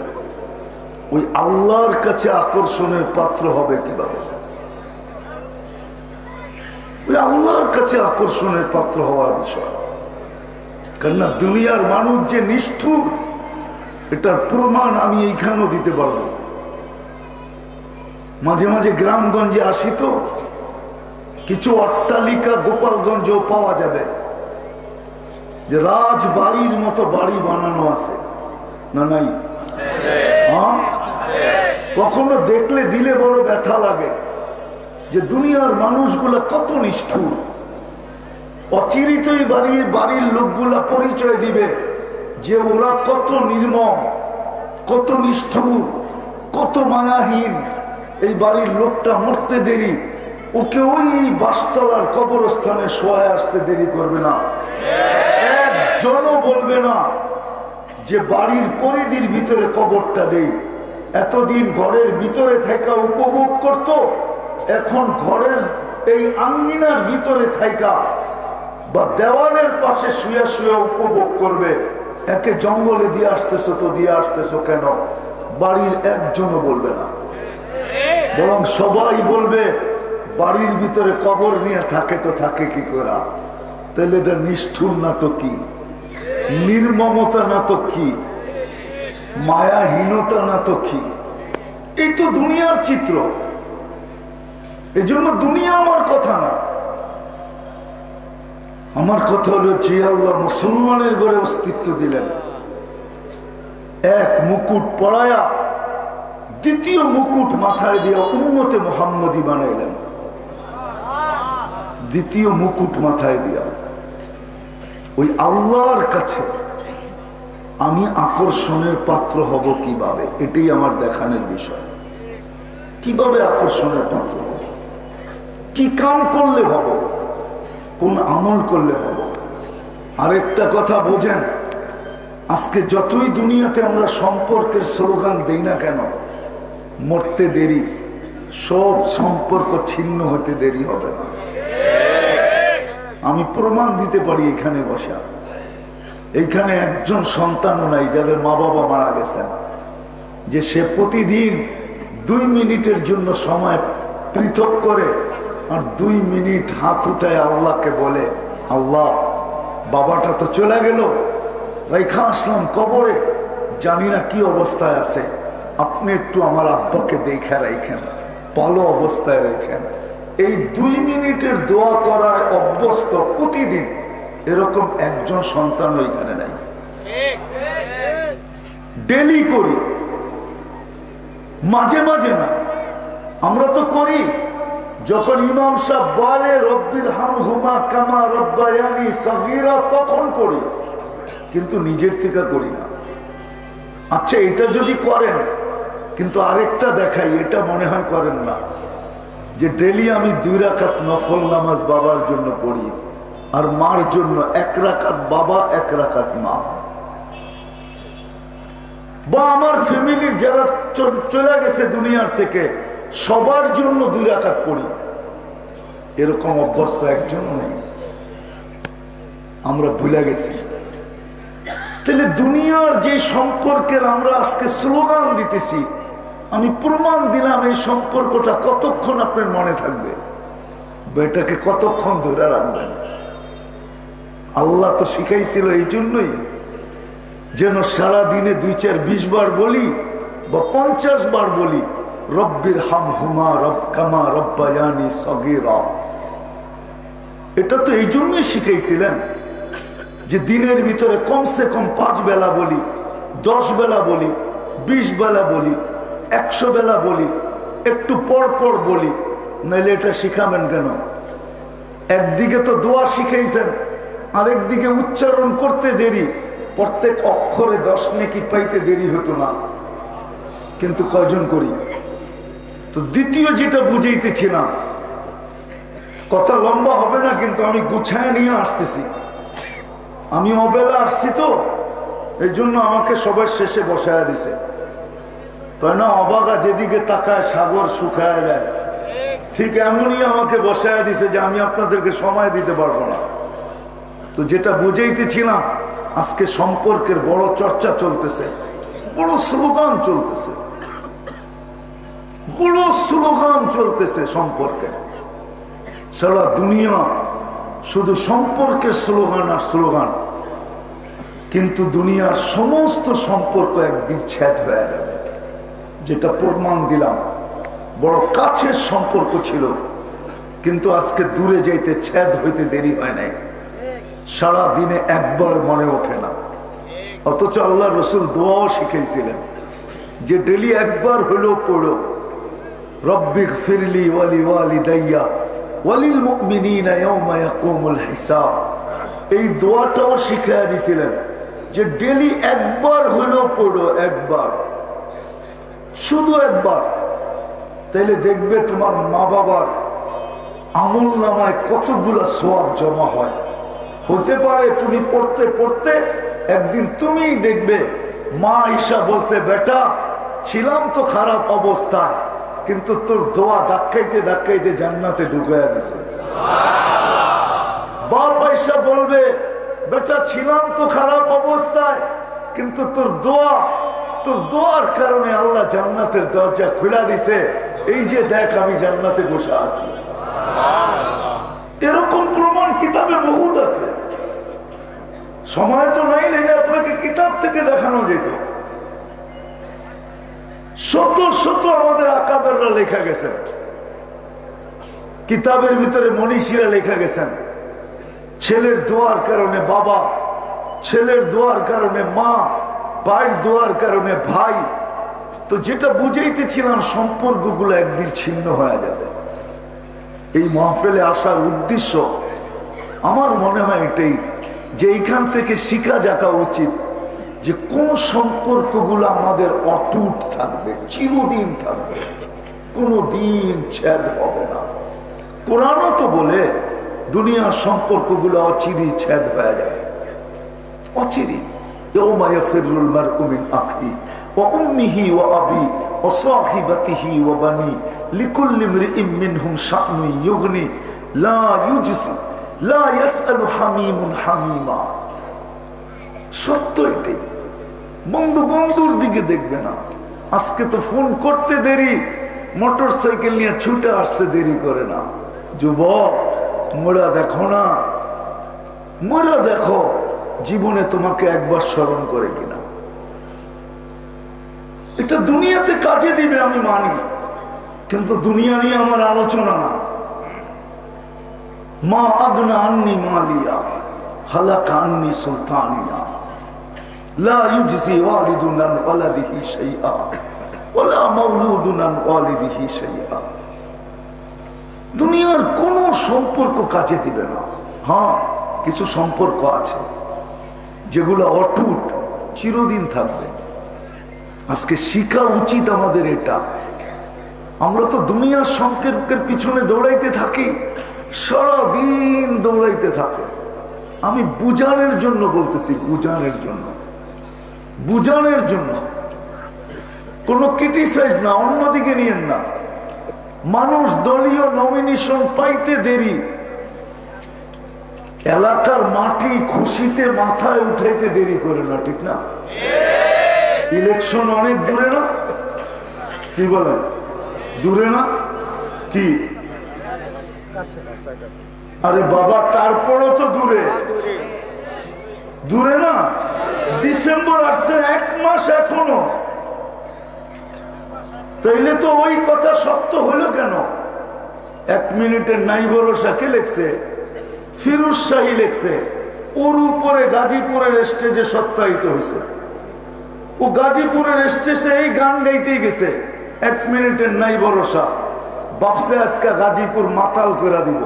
ওই আল্লাহর কাছে আকর্ষণের পাত্র হবে কিভাবে? ওই আল্লাহর কাছে আকর্ষণের পাত্র হওয়ার বিষয়। কেননা দুনিয়ার মানুষ যে নিষ্ঠুর, এটার প্রমাণ আমি এইখানেও দিতে পারবো। মাঝে মাঝে গ্রামগঞ্জে আসি তো, কিছু অট্টালিকা গোপালগঞ্জেও পাওয়া যাবে যে রাজবাড়ির মতো বাড়ি বানানো আছে না? নাই? হ্যাঁ, কখনো দেখলে দিলে বড় ব্যথা লাগে যে দুনিয়ার মানুষগুলা কত নিষ্ঠুর। অচিরিতই বাড়ির লোকগুলা পরিচয় দিবে যে ওরা কত নির্মম, কত নিষ্ঠুর, কত মায়াহীন। এই বাড়ির লোকটা মরতে দেরি, ওকে ওই বাসতলার কবরস্থানে শোয়ায় আসতে দেরি করবে না। একজনও বলবে না যে বাড়ির পরিধির ভিতরে কবরটা দেই। এতদিন ঘরের ভিতরে থাকা উপভোগ করত, এখন ঘরের এই আঙ্গিনার ভিতরে থাকা বা দেওয়ালের পাশে শুয়ে শুয়ে উপভোগ করবে। একে জঙ্গলে দিয়ে আসতেছো তো দিয়ে আসতেছো কেন? বাড়ির একজনও বলবে না, বরং সবাই বলবে বাড়ির ভিতরে কবর নিয়ে থাকে তো থাকে কি করা? তাহলে এটা নিষ্ঠুর না তো কি, নির্মমতা না তো কি, মায়াহীনতা না তো কি? এই তো দুনিয়ার চিত্র। এই জন্য দুনিয়া আমার কথা না, আমার কথা হলো যে আল্লাহ মুসলমানের ঘরে অস্তিত্ব দিলেন, এক মুকুট পড়ায়া দ্বিতীয় মুকুট মাথায় দিয়া উম্মতে মুহাম্মদী বানাইলেন। দ্বিতীয় মুকুট মাথায় দিয়া ওই আল্লাহর কাছে আমি আকর্ষণের পাত্র হব কিভাবে, এটাই আমার দেখানোর বিষয়। কিভাবে আকর্ষণের পাত্র হব, কি কাম করলে হব, কোন আমল করলে হব। আরেকটা কথা বোঝেন, আজকে যতই দুনিয়াতে আমরা সম্পর্কের স্লোগান দেই না কেন, মরতে দেরি, সব সম্পর্ক ছিন্ন হতে দেরি হবে না। আমি প্রমাণ দিতে পারি এখানে বসা। এইখানে একজন সন্তানও নাই যাদের মা বাবা মারা গেছেন, যে সে প্রতিদিন 2 মিনিটের জন্য সময় পৃথক করে আর 2 মিনিট হাত উঠায় আল্লাহকে বলে, আল্লাহ বাবাটা তো চলে গেল, রেখা আসলাম কবরে, জানি না কি অবস্থায় আছে, আপনি একটু আমার আব্বাকে দেখে রাখেন, ভালো অবস্থায় রাখেন। এই 2 মিনিটের দোয়া করায় অভ্যস্ত প্রতিদিন, এরকম একজন সন্তান ওইখানে নাই। ডেলি করি, মাঝে মাঝে না। আমরা তো করি যখন ইমাম সাহেব বলে রব্বির হামহুমা কামা রব্বায়ানি সগীরা, তখন করি, কিন্তু নিজের থেকে করি না। আচ্ছা, এটা যদি করেন, কিন্তু আরেকটা দেখাই, এটা মনে হয় করেন না, যে ডেলি আমি 2 রাকাত নফল নামাজ বাবার জন্য পড়ি, আর মার জন্য 1 রাকাত বাবা 1 রাকাত মা, বা আমার ফ্যামিলির যারা চলে গেছে দুনিয়ার থেকে সবার জন্য 2 রাকাত পড়ি। এরকম অভ্যস্ত একজনও নেই, আমরা ভুলে গেছি। তাহলে দুনিয়ার যে সম্পর্কের আমরা আজকে স্লোগান দিতেছি, আমি প্রমাণ দিলাম এই সম্পর্কটা কতক্ষণ আপনার মনে থাকবে, এটাকে কতক্ষণ ধরে রাখবেন। আল্লাহ তো শিখাইছিল এই জন্যই যেন সারাদিনে 2-4-20 বার বলি বা 50 বার বলি, রব্বির হামহুমা কামা রব্বায়ানি সগীরা। এটা তো এই জন্যই শিখাইছিলেন যে দিনের ভিতরে কমসে কম 5 বেলা বলি, 10 বেলা বলি, 20 বেলা বলি, 100 বেলা বলি, একটু পর পর বলি। নাইলে এটা শিখাবেন কেন? একদিকে তো দোয়া শিখাইছেন, আরেকদিকে উচ্চারণ করতে দেরি, প্রত্যেক অক্ষরে 10 নেকি পাইতে দেরি হতো না, কিন্তু কয়জন করি? তো দ্বিতীয় যেটা বুঝাইতেছিলাম, কথা লম্বা হবে না, কিন্তু আমি গুছায় নিয়ে আসতেছি। আমি অবেলা আসছি তো, এই জন্য আমাকে সবার শেষে বসায় দিছে। তাই না, অবাগা যেদিকে তাকায় সাগর শুকায় যায়, ঠিক এমনই আমাকে বসায় দিছে যে আমি আপনাদেরকে সময় দিতে পারবো না। তো যেটা বুঝাইতেছিলাম, আজকে সম্পর্কের বড় চর্চা চলতেছে, বড় স্লোগান চলতেছে, বড় স্লোগান চলতেছে সম্পর্কের। সারা দুনিয়া শুধু সম্পর্কের স্লোগান আর স্লোগান, কিন্তু দুনিয়ার সমস্ত সম্পর্ক একদিন ছেদ হয়ে যাবে। যেটা প্রমাণ দিলাম, বড় কাছের সম্পর্ক ছিল, কিন্তু আজকে দূরে যাইতে ছেদ হইতে দেরি হয় নাই, সারা দিনে একবার মনে ওঠে না। অথচ আল্লাহ রসুল দোয়াও শিখাইছিলেন যে ডেলি একবার হলেও পড়ো, রব্বিক ফিরলি ওয়ালি ওয়ালিদাইয়া ওয়ালিল মুমিনিনা ইয়াওমা ইয়াকুমুল হিসাব। এই দোয়াটাও শিখাইয়া দিছিলেন যে ডেলি একবার হলেও পড়ো, একবার, শুধু একবার। তাইলে দেখবে তোমার মা বাবার আমল নামায় কতগুলা সওয়াব জমা হয়। হতে পারে তুমি পড়তে পড়তে একদিন তুমিই দেখবে মা ঈশা বলছে, বেটা ছিলাম তো খারাপ অবস্থায়, কিন্তু তোর দোয়া ধাক্কাইতে ধাক্কাইতে জান্নাতে ঢুকাইয়া দিছে। বাপ ঈশা বলবে, বেটা ছিলাম তো খারাপ অবস্থায়, কিন্তু তোর দোয়ার কারণে আল্লাহ জান্নাতের দরজা খুলে দিছে। এই যে দেখ আমি জান্নাতে বসে আছি। এরকম প্রমাণ কিতাবে বহুত আছে। সময় তো নাই, নাইলে আপনাকে কিতাব থেকে দেখানো যেত। শত শত আমাদের আকাবেররা লেখা গেছেন, কিতাবের ভিতরে মনীষীরা লেখা গেছেন। ছেলের দোয়ার কারণে বাবা, ছেলের দোয়ার কারণে মা, ভাইয়ের দোয়ার কারণে ভাই। তো যেটা বুঝাইতেছিলাম, সম্পর্কগুলো একদিন ছিন্ন হয়ে যাবে। এই মাহফিলে আসার উদ্দেশ্য আমার মনে হয় এটাই, যে এইখান থেকে শিখা যাওয়া উচিত যে কোন সম্পর্কগুলো আমাদের অটুট থাকবে, চিরদিন থাকবে, কোনদিন ছেদ হবে না। কোরআনও তো বলে দুনিয়ার সম্পর্কগুলো অচিরি ছেদ হয়ে যাবে, অচিরি। يوم يفر المرء من أخيه وأمه وأبيه وصاحبته وبنيه لكل امرئ منهم شأن يغني لا يجزي لا يسأل حميم حميما। সত্য এটাই। বন্ধু বন্ধুর দিকে দেখবে না। আজকে তো ফোন করতে দেরি, মোটর সাইকেল নিয়ে ছুটে আসতে দেরি করে না। যুবক, মোরা দেখো না, মোরা দেখো জীবনে তোমাকে একবার স্মরণ করে কিনা। এটা দুনিয়াতে কাজে দিবে আমি মানি, কিন্তু দুনিয়া নিয়ে আমার আলোচনা না। মা আগনা আন্নি মালিয়া হালাকা আন্নি সুলতানিয়া লা ইউজজি ওয়ালিদুন আন ওয়ালাদিহি শাইআ ওয়ালা মাওলুদুন আন ওয়ালিদিহি শাইআ। দুনিয়ার কোন সম্পর্ক কাজে দিবে না। হ্যাঁ, কিছু সম্পর্ক আছে যেগুলো অটুট, চিরদিন থাকবে। আজকে শিখা উচিত আমাদের এটা। আমরা তো দুনিয়ার সম্পর্কের পিছনে দৌড়াইতে থাকি, সারাদিন দৌড়াইতে থাকে। আমি বুঝানোর জন্য বলতেছি, বুঝানোর জন্য, বুঝানোর জন্য, কোনো ক্রিটিসাইজ না, অন্যদিকে নিয়েন না। মানুষ দলীয় নমিনেশন পাইতে দেরি, এলাকার মাটি খুশিতে মাথায় উঠাইতে দেরি করে না, ঠিক না? ইলেকশন অনেক দূরে না, কি বলেন? দূরে না কি? আরে বাবা, তারপরও তো দূরে, দূরে না? ডিসেম্বর আসছে, 1 মাস এখনো। তাইলে তো ওই কথা সত্য হলো কেন? 1 মিনিটের নাই ভরসা কে লেখছে? ফিরোজ শাহী লেখছে। ওর উপরে গাজীপুরের স্টেজে সত্যায়িত হয়েছে। ও গাজীপুরের স্টেজে এই গান গাইতেই গেছে, 1 মিনিটের নাই ভরসা। বাপসে আজকে গাজীপুর মাতাল করে দিব,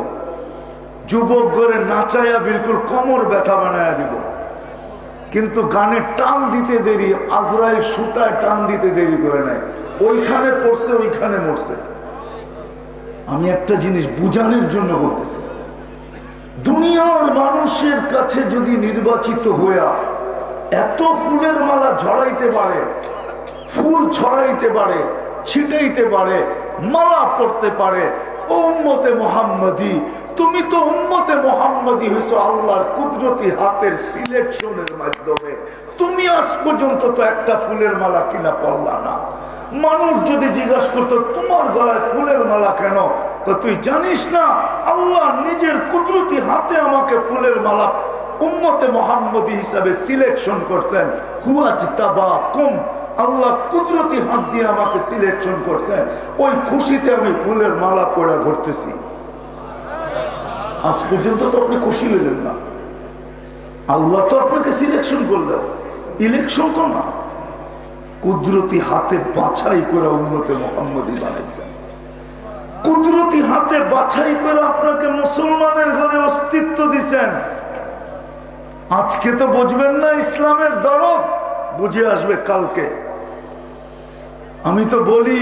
যুবক করে নাচাইয়া বিলকুল কোমর ব্যথা বানায়া দিব। কিন্তু গানে টান দিতে দেরি, আজরাইল সুতায় টান দিতে দেরি করে নাই, ওইখানে পড়ছে ওইখানে মরছে। আমি একটা জিনিস বুঝানোর জন্য বলতেছি, দুনিয়ার মানুষের কাছে যদি নির্বাচিত হইয়া এত ফুলের মালা ঝড়াইতে পারে, ফুল ছড়াইতে পারে, ছিটাইতে পারে, মালা পড়তে পারে, ও উম্মতে মুহাম্মাদি, তুমি তো উম্মতে মুহাম্মাদি হইছো আল্লাহর কুদরতি হাতের সিলেকশনের মাধ্যমে। তুমি আজ পর্যন্ত তো একটা ফুলের মালা কিনা পড়লা না। মানুষ যদি জিজ্ঞাসা করতো তোমার গলায় ফুলের মালা কেন, তো তুই জানিস না আল্লাহ নিজের কুদরতি হাতে আমাকে ফুলের মালা উম্মতে মুহাম্মাদি হিসাবে সিলেকশন করছেন। হুয়াজতাবাকুম, আল্লাহ কুদরতি হাত দিয়ে আমাকে সিলেকশন করছেন। ওই খুশিতে আমি ফুলের মালা পড়া ঘুরতেছি। আজ পর্যন্ত তো আপনি খুশি হইলেন না, আল্লাহ তো আপনাকে সিলেকশন করলেন, ইলেকশন তো না, কুদরতি হাতে বাছাই করে উম্মতে মুহাম্মাদি বানাইছেন। কুদরতি হাতে বাছাই করে আপনাকে মুসলমানের ঘরে অস্তিত্ব দিছেন। আজকে তো বুঝবেন না ইসলামের দরদ, বুঝে আসবে কালকে। আমি তো বলি,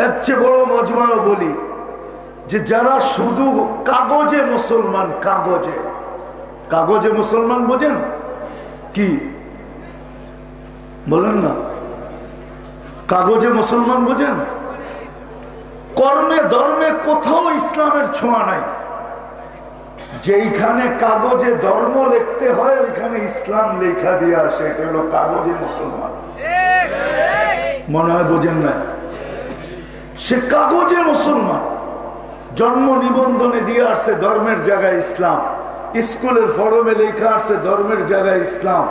এর চেয়ে বড় মজমাও বলি, যে যারা শুধু কাগজে মুসলমান, কাগজে কাগজে মুসলমান বোঝেন কি বলেন না, কাগজে মুসলমান বোঝেন, কর্মে ধর্মে কোথাও ইসলামের ছোঁয়া নাই। যেইখানে কাগজে ধর্ম লিখতে হয় ওইখানে ইসলাম লেখা দিয়ে আসে, এটা হলো কাগজে মুসলমান। মনে হয় বোঝেন না, সে কাগজে মুসলমান। জন্ম নিবন্ধনে দিয়ে আসছে ধর্মের জায়গায় ইসলাম, স্কুলের ফরমে লেখা আসছে ধর্মের জায়গায় ইসলাম,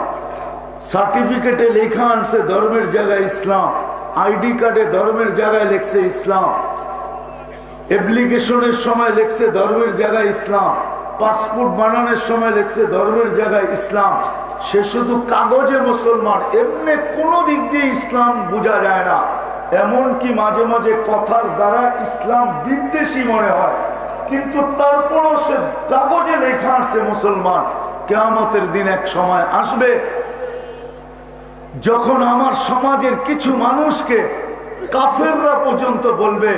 সার্টিফিকেটে লেখা আনছে ধর্মের জায়গায় ইসলাম, আইডি কার্ডে ধর্মের জায়গায় লেখছে ইসলাম, অ্যাপ্লিকেশনের সময় লেখছে ধর্মের জায়গায় ইসলাম, পাসপোর্ট বানানোর সময় লেখছে ধর্মের জায়গায় ইসলাম। সে শুধু কাগজে মুসলমান, এমনি কোনো দিক দিয়ে ইসলাম বোঝা যায় না। এমনকি মাঝে মাঝে কথার দ্বারা ইসলাম বিদ্বেষী মনে হয়, কিন্তু তারপরও সে কাগজে লেখা আসছে মুসলমান। কিয়ামতের দিন এক সময় আসবে যখন আমার সমাজের কিছু মানুষকে কাফেররা পর্যন্ত বলবে,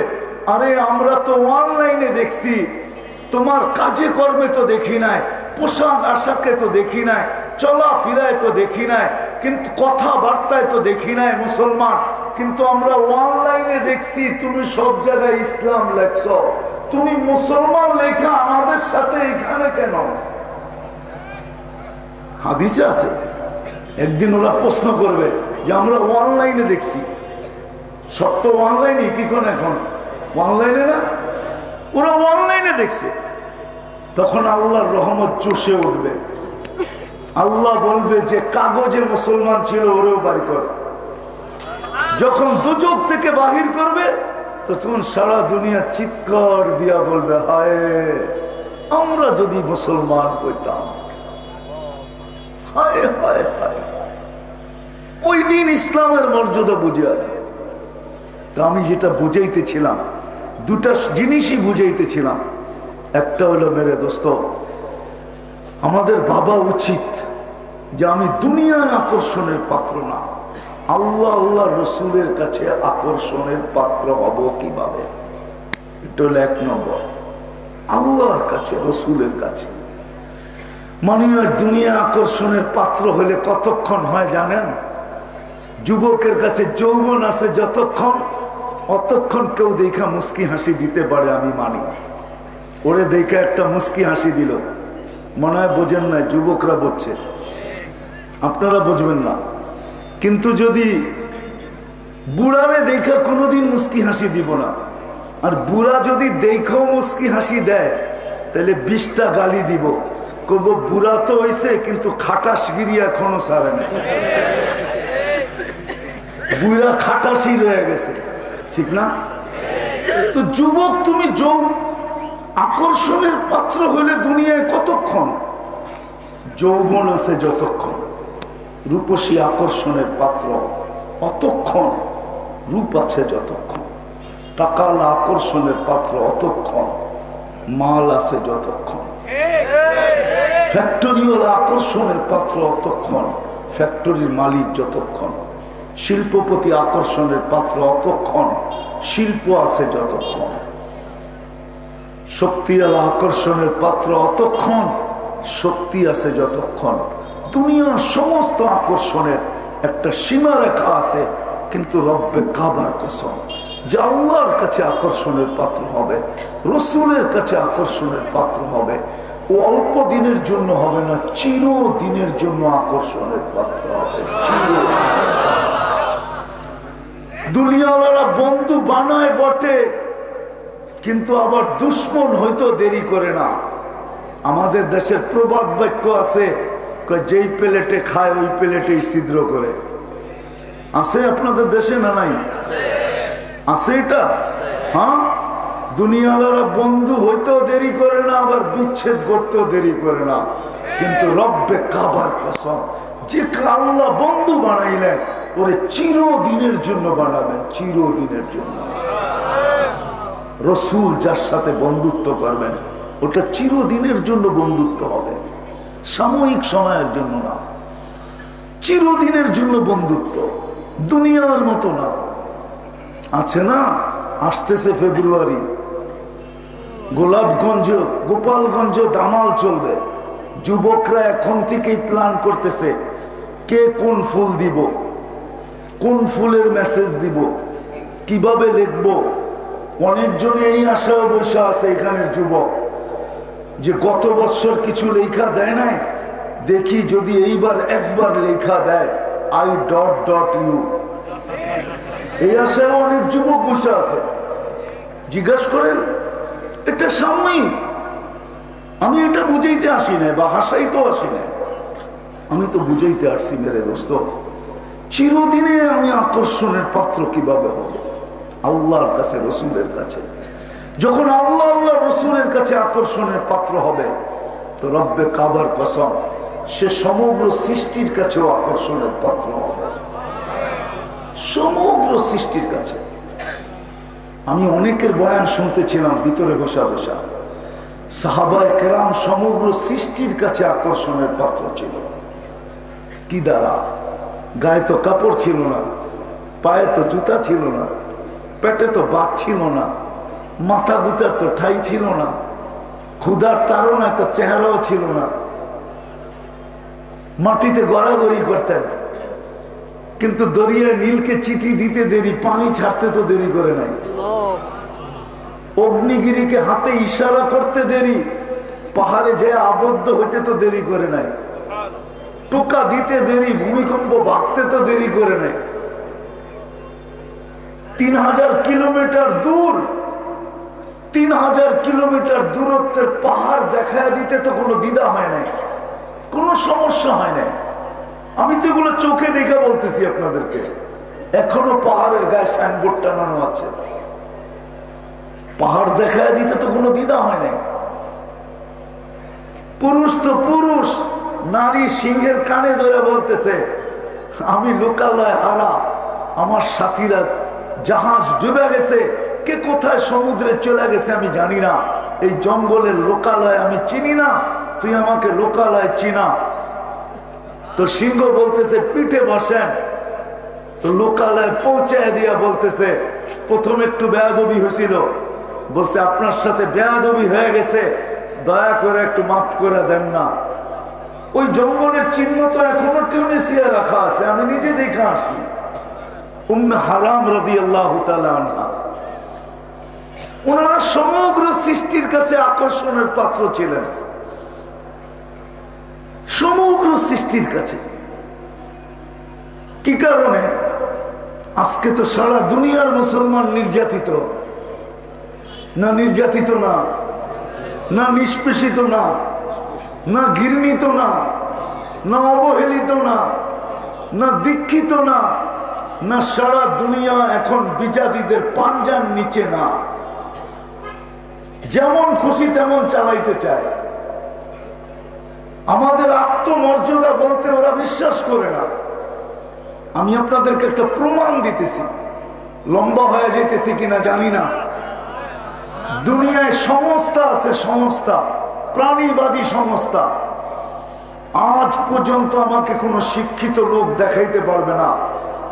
আরে আমরা তো অনলাইনে দেখছি, তোমার কাজে কর্মে তো দেখি নাই, পোশাক আশাকে তো দেখি নাই, চলাফেরায় তো দেখি নাই, কিন্তু কথাবার্তায় তো দেখি নাই মুসলমান, কিন্তু আমরা অনলাইনে দেখছি তুমি সব জায়গায় ইসলাম লেখছ, তুমি মুসলমান লেখা আমাদের সাথে এখানে কেন? হাদিসে আছে, একদিন ওরা প্রশ্ন করবে যে আমরা অনলাইনে দেখছি, সব তো অনলাইনে, কি কোন এখন অনলাইনে না, ওরা অনলাইনে দেখছে। তখন আল্লাহর রহমত চষে উঠবে, আল্লাহ বলবে যে কাগজে মুসলমান ছিল ওরেও বাড়ি কর। যখন দুজক থেকে বাহির করবে তখন সারা দুনিয়া চিৎকার দিয়া বলবে, হায় আমরা যদি মুসলমান হইতাম, হায় হায় হায়। ওই দিন ইসলামের মর্যাদা বুঝে আসবে। তা আমি যেটা বুঝাইতেছিলাম, দুটা জিনিসই বুঝাইতেছিলাম। একটা হলো মেরে দোস্ত, আমাদের ভাবা উচিত যে আমি দুনিয়ায় আকর্ষণের পাত্র না, আল্লাহ আল্লাহ রসুলের কাছে আকর্ষণের পাত্র হব কিভাবে। এটা হলো এক নম্বর, আল্লাহর কাছে রসুলের কাছে। মানে আর দুনিয়া আকর্ষণের পাত্র হলে কতক্ষণ হয় জানেন? যুবকের কাছে যৌবন আছে যতক্ষণ, অতক্ষণ কেউ দেখা মুস্কি হাসি দিতে পারে, আমি মানি। ওরে দেখা একটা মুস্কি হাসি দিল, মনে হয় বোঝেন না, যুবকরা বুঝছে, আপনারা বুঝবেন না। কিন্তু যদি বুড়ারে দেখা কোনোদিন মুস্কি হাসি দিব না, আর বুড়া যদি দেখাও মুস্কি হাসি দেয় তাহলে 20টা গালি দিব, করব বুড়া তো হয়েছে কিন্তু খাটাসগিরি এখনো সারে না, বুড়া খাটাসি রয়ে গেছে, ঠিক না? তো যুবক, তুমি আকর্ষণের পাত্র হলে দুনিয়ায় কতক্ষণ? যৌবন আছে যতক্ষণ, রূপসী আকর্ষণের পাত্র অতক্ষণ, রূপ আছে যতক্ষণ, টাকাল আকর্ষণের পাত্র অতক্ষণ, মাল আছে যতক্ষণ, ফ্যাক্টরিওয়ালা আকর্ষণের পাত্র অতক্ষণ, ফ্যাক্টরির মালিক যতক্ষণ, শিল্পপতি আকর্ষণের পাত্র অতক্ষণ, শিল্প আছে যতক্ষণ, শক্তিওয়ালা আকর্ষণের পাত্র অতক্ষণ, শক্তি আছে যতক্ষণ। দুনিয়ার সমস্ত আকর্ষণের একটা সীমারেখা আছে, কিন্তু রব্বে কাবার কসম যে আল্লাহর কাছে আকর্ষণের পাত্র হবে, রসুলের কাছে আকর্ষণের পাত্র হবে, ও অল্প দিনের জন্য হবে না, চিরদিনের জন্য আকর্ষণের পাত্র হবে। দুনিয়াওয়ালা বন্ধু বানায় বটে, কিন্তু আবার দুশ্মন হয়তো দেরি করে না। আমাদের দেশের প্রবাদ বাক্য আছে, যেই প্লেটে খায় ওই প্লেটেই ছিদ্র করে। আছে আপনাদের দেশে না নাই? আছে এটা? হ্যাঁ, দুনিয়াওয়ালা বন্ধু হইতেও দেরি করে না, আবার বিচ্ছেদ করতেও দেরি করে না। কিন্তু রব্বে কাবার কসম, যে আল্লাহ বন্ধু বানাইলেন ওরে চিরদিনের জন্য বানাবেন, চিরদিনের জন্য। রসুল যার সাথে বন্ধুত্ব করবেন ওটা চিরদিনের জন্য বন্ধুত্ব হবে, সাময়িক সময়ের জন্য না, চিরদিনের জন্য বন্ধুত্ব, দুনিয়ার মতো না। আছে না, আসতেছে ফেব্রুয়ারি, গোলাপগঞ্জ গোপালগঞ্জ দামাল চলবে। যুবকরা এখন থেকেই প্ল্যান করতেছে কে কোন ফুল দিব, কোন ফুলের মেসেজ দিব, কিভাবে লিখব। অনেকজনে এই আশাও বসে আছে এখানের যুবক যে গত বছর কিছু লেখা দেয় নাই, দেখি যদি এইবার একবার লেখা দেয় I.U। এই আশায় অনেক যুবক বসে আছে। জিজ্ঞাসা করেন, এটা সাময়িক। আমি এটা বুঝাইতে আসি না, বা হাসাইতে আসি না, আমি তো বুঝাইতে আসছি মেরে দোস্ত, চিরদিনে আমি আকর্ষণের পাত্র কিভাবে হব আল্লাহর কাছে, রসুলের কাছে। যখন আল্লাহ আল্লাহ রসুলের কাছে আকর্ষণের পাত্র হবে, তো রব্বে কাবার কসম সে সমগ্র সৃষ্টির কাছেও আকর্ষণের পাত্র হবে, সমগ্র সৃষ্টির কাছে। আমি অনেকের বয়ান শুনতেছিলাম ভিতরে বসা বসা, সাহাবায়ে কেরাম সমগ্র সৃষ্টির কাছে আকর্ষণের পাত্র ছিল। কি দ্বারা? গায়ে তো কাপড় ছিল না, পায়ে তো জুতা ছিল না, পেটে তো ভাত ছিল না, মাথা গুতার তো ঠাই ছিল না, ক্ষুধার তাড়নায় তো চেহারাও ছিল না, মাটিতে গড়াগড়ি করতেন। কিন্তু দরিয়ায় নীলকে চিঠি দিতে দেরি, পানি ছাড়তে তো দেরি করে নাই। অগ্নিগিরিকে হাতে ইশারা করতে দেরি, পাহাড়ে যে আবদ্ধ হইতে তো দেরি করে নাই। টোকা দিতে দেরি, ভূমিকম্প ভাগতে তো দেরি করে নাই। 3000 কিলোমিটার দূর, 3000 কিলোমিটার দূরত্বের পাহাড় দেখায় দিতে তো কোনো দ্বিধা হয় নাই, কোনো সমস্যা হয় নাই। আমি তো এগুলো চোখে দেখে বলতেছি আপনাদেরকে। এখনো পাহাড়ের গায়ে সাইনবোর্ড টানানো আছে, পাহাড় দেখায় দিতে তো কোনো দ্বিধা হয় নাই। পুরুষ তো পুরুষ, নারী সিংহের কানে ধরে বলতেছে আমি লোকালয় হারা, আমার সাথীরা জাহাজ ডুবে গেছে, কে কোথায় সমুদ্রে চলে গেছে আমি জানি না, এই জঙ্গলের লোকালয় আমি চিনি না, তুই আমাকে লোকালয় চিনা। তো সিংহ বলতেছে পিঠে বসেন, তো লোকালয় পৌঁছায় দিয়া বলতেছে প্রথম একটু বেয়াদবি হয়েছিল, বলছে আপনার সাথে বেয়াদবি হয়ে গেছে, দয়া করে একটু মাফ করে দেন না। ওই জঙ্গলের চিহ্ন তো এখনো টিউনিসিয়া রাখা আছে, আমি নিজে দেখে আসছি। উম্মে হারাম রাদিয়াল্লাহু তাআলা আনহা, ওনারা সমগ্র সৃষ্টির কাছে আকর্ষণের পাত্র ছিলেন, সমগ্র সৃষ্টির কাছে। কি কারণে? আজকে তো সারা দুনিয়ার মুসলমান নির্যাতিত, না নির্যাতিত না, না নিষ্পেষিত না, না ঘৃণিত না, না অবহেলিত না, না দীক্ষিত না, না সারা দুনিয়া এখন বিজাতিদের পাঞ্জার নিচে না, যেমন খুশি তেমন চালাইতে চায়। আমাদের আত্মমর্যাদা বলতে ওরা বিশ্বাস করে না। আমি আপনাদেরকে একটা প্রমাণ দিতেছি, লম্বা হয়ে যেতেছি কিনা জানি না। দুনিয়ায় সংস্থা আছে, সংস্থা, প্রাণীবাদী সংস্থা, আজ পর্যন্ত আমাকে কোনো শিক্ষিত লোক দেখাইতে পারবে না,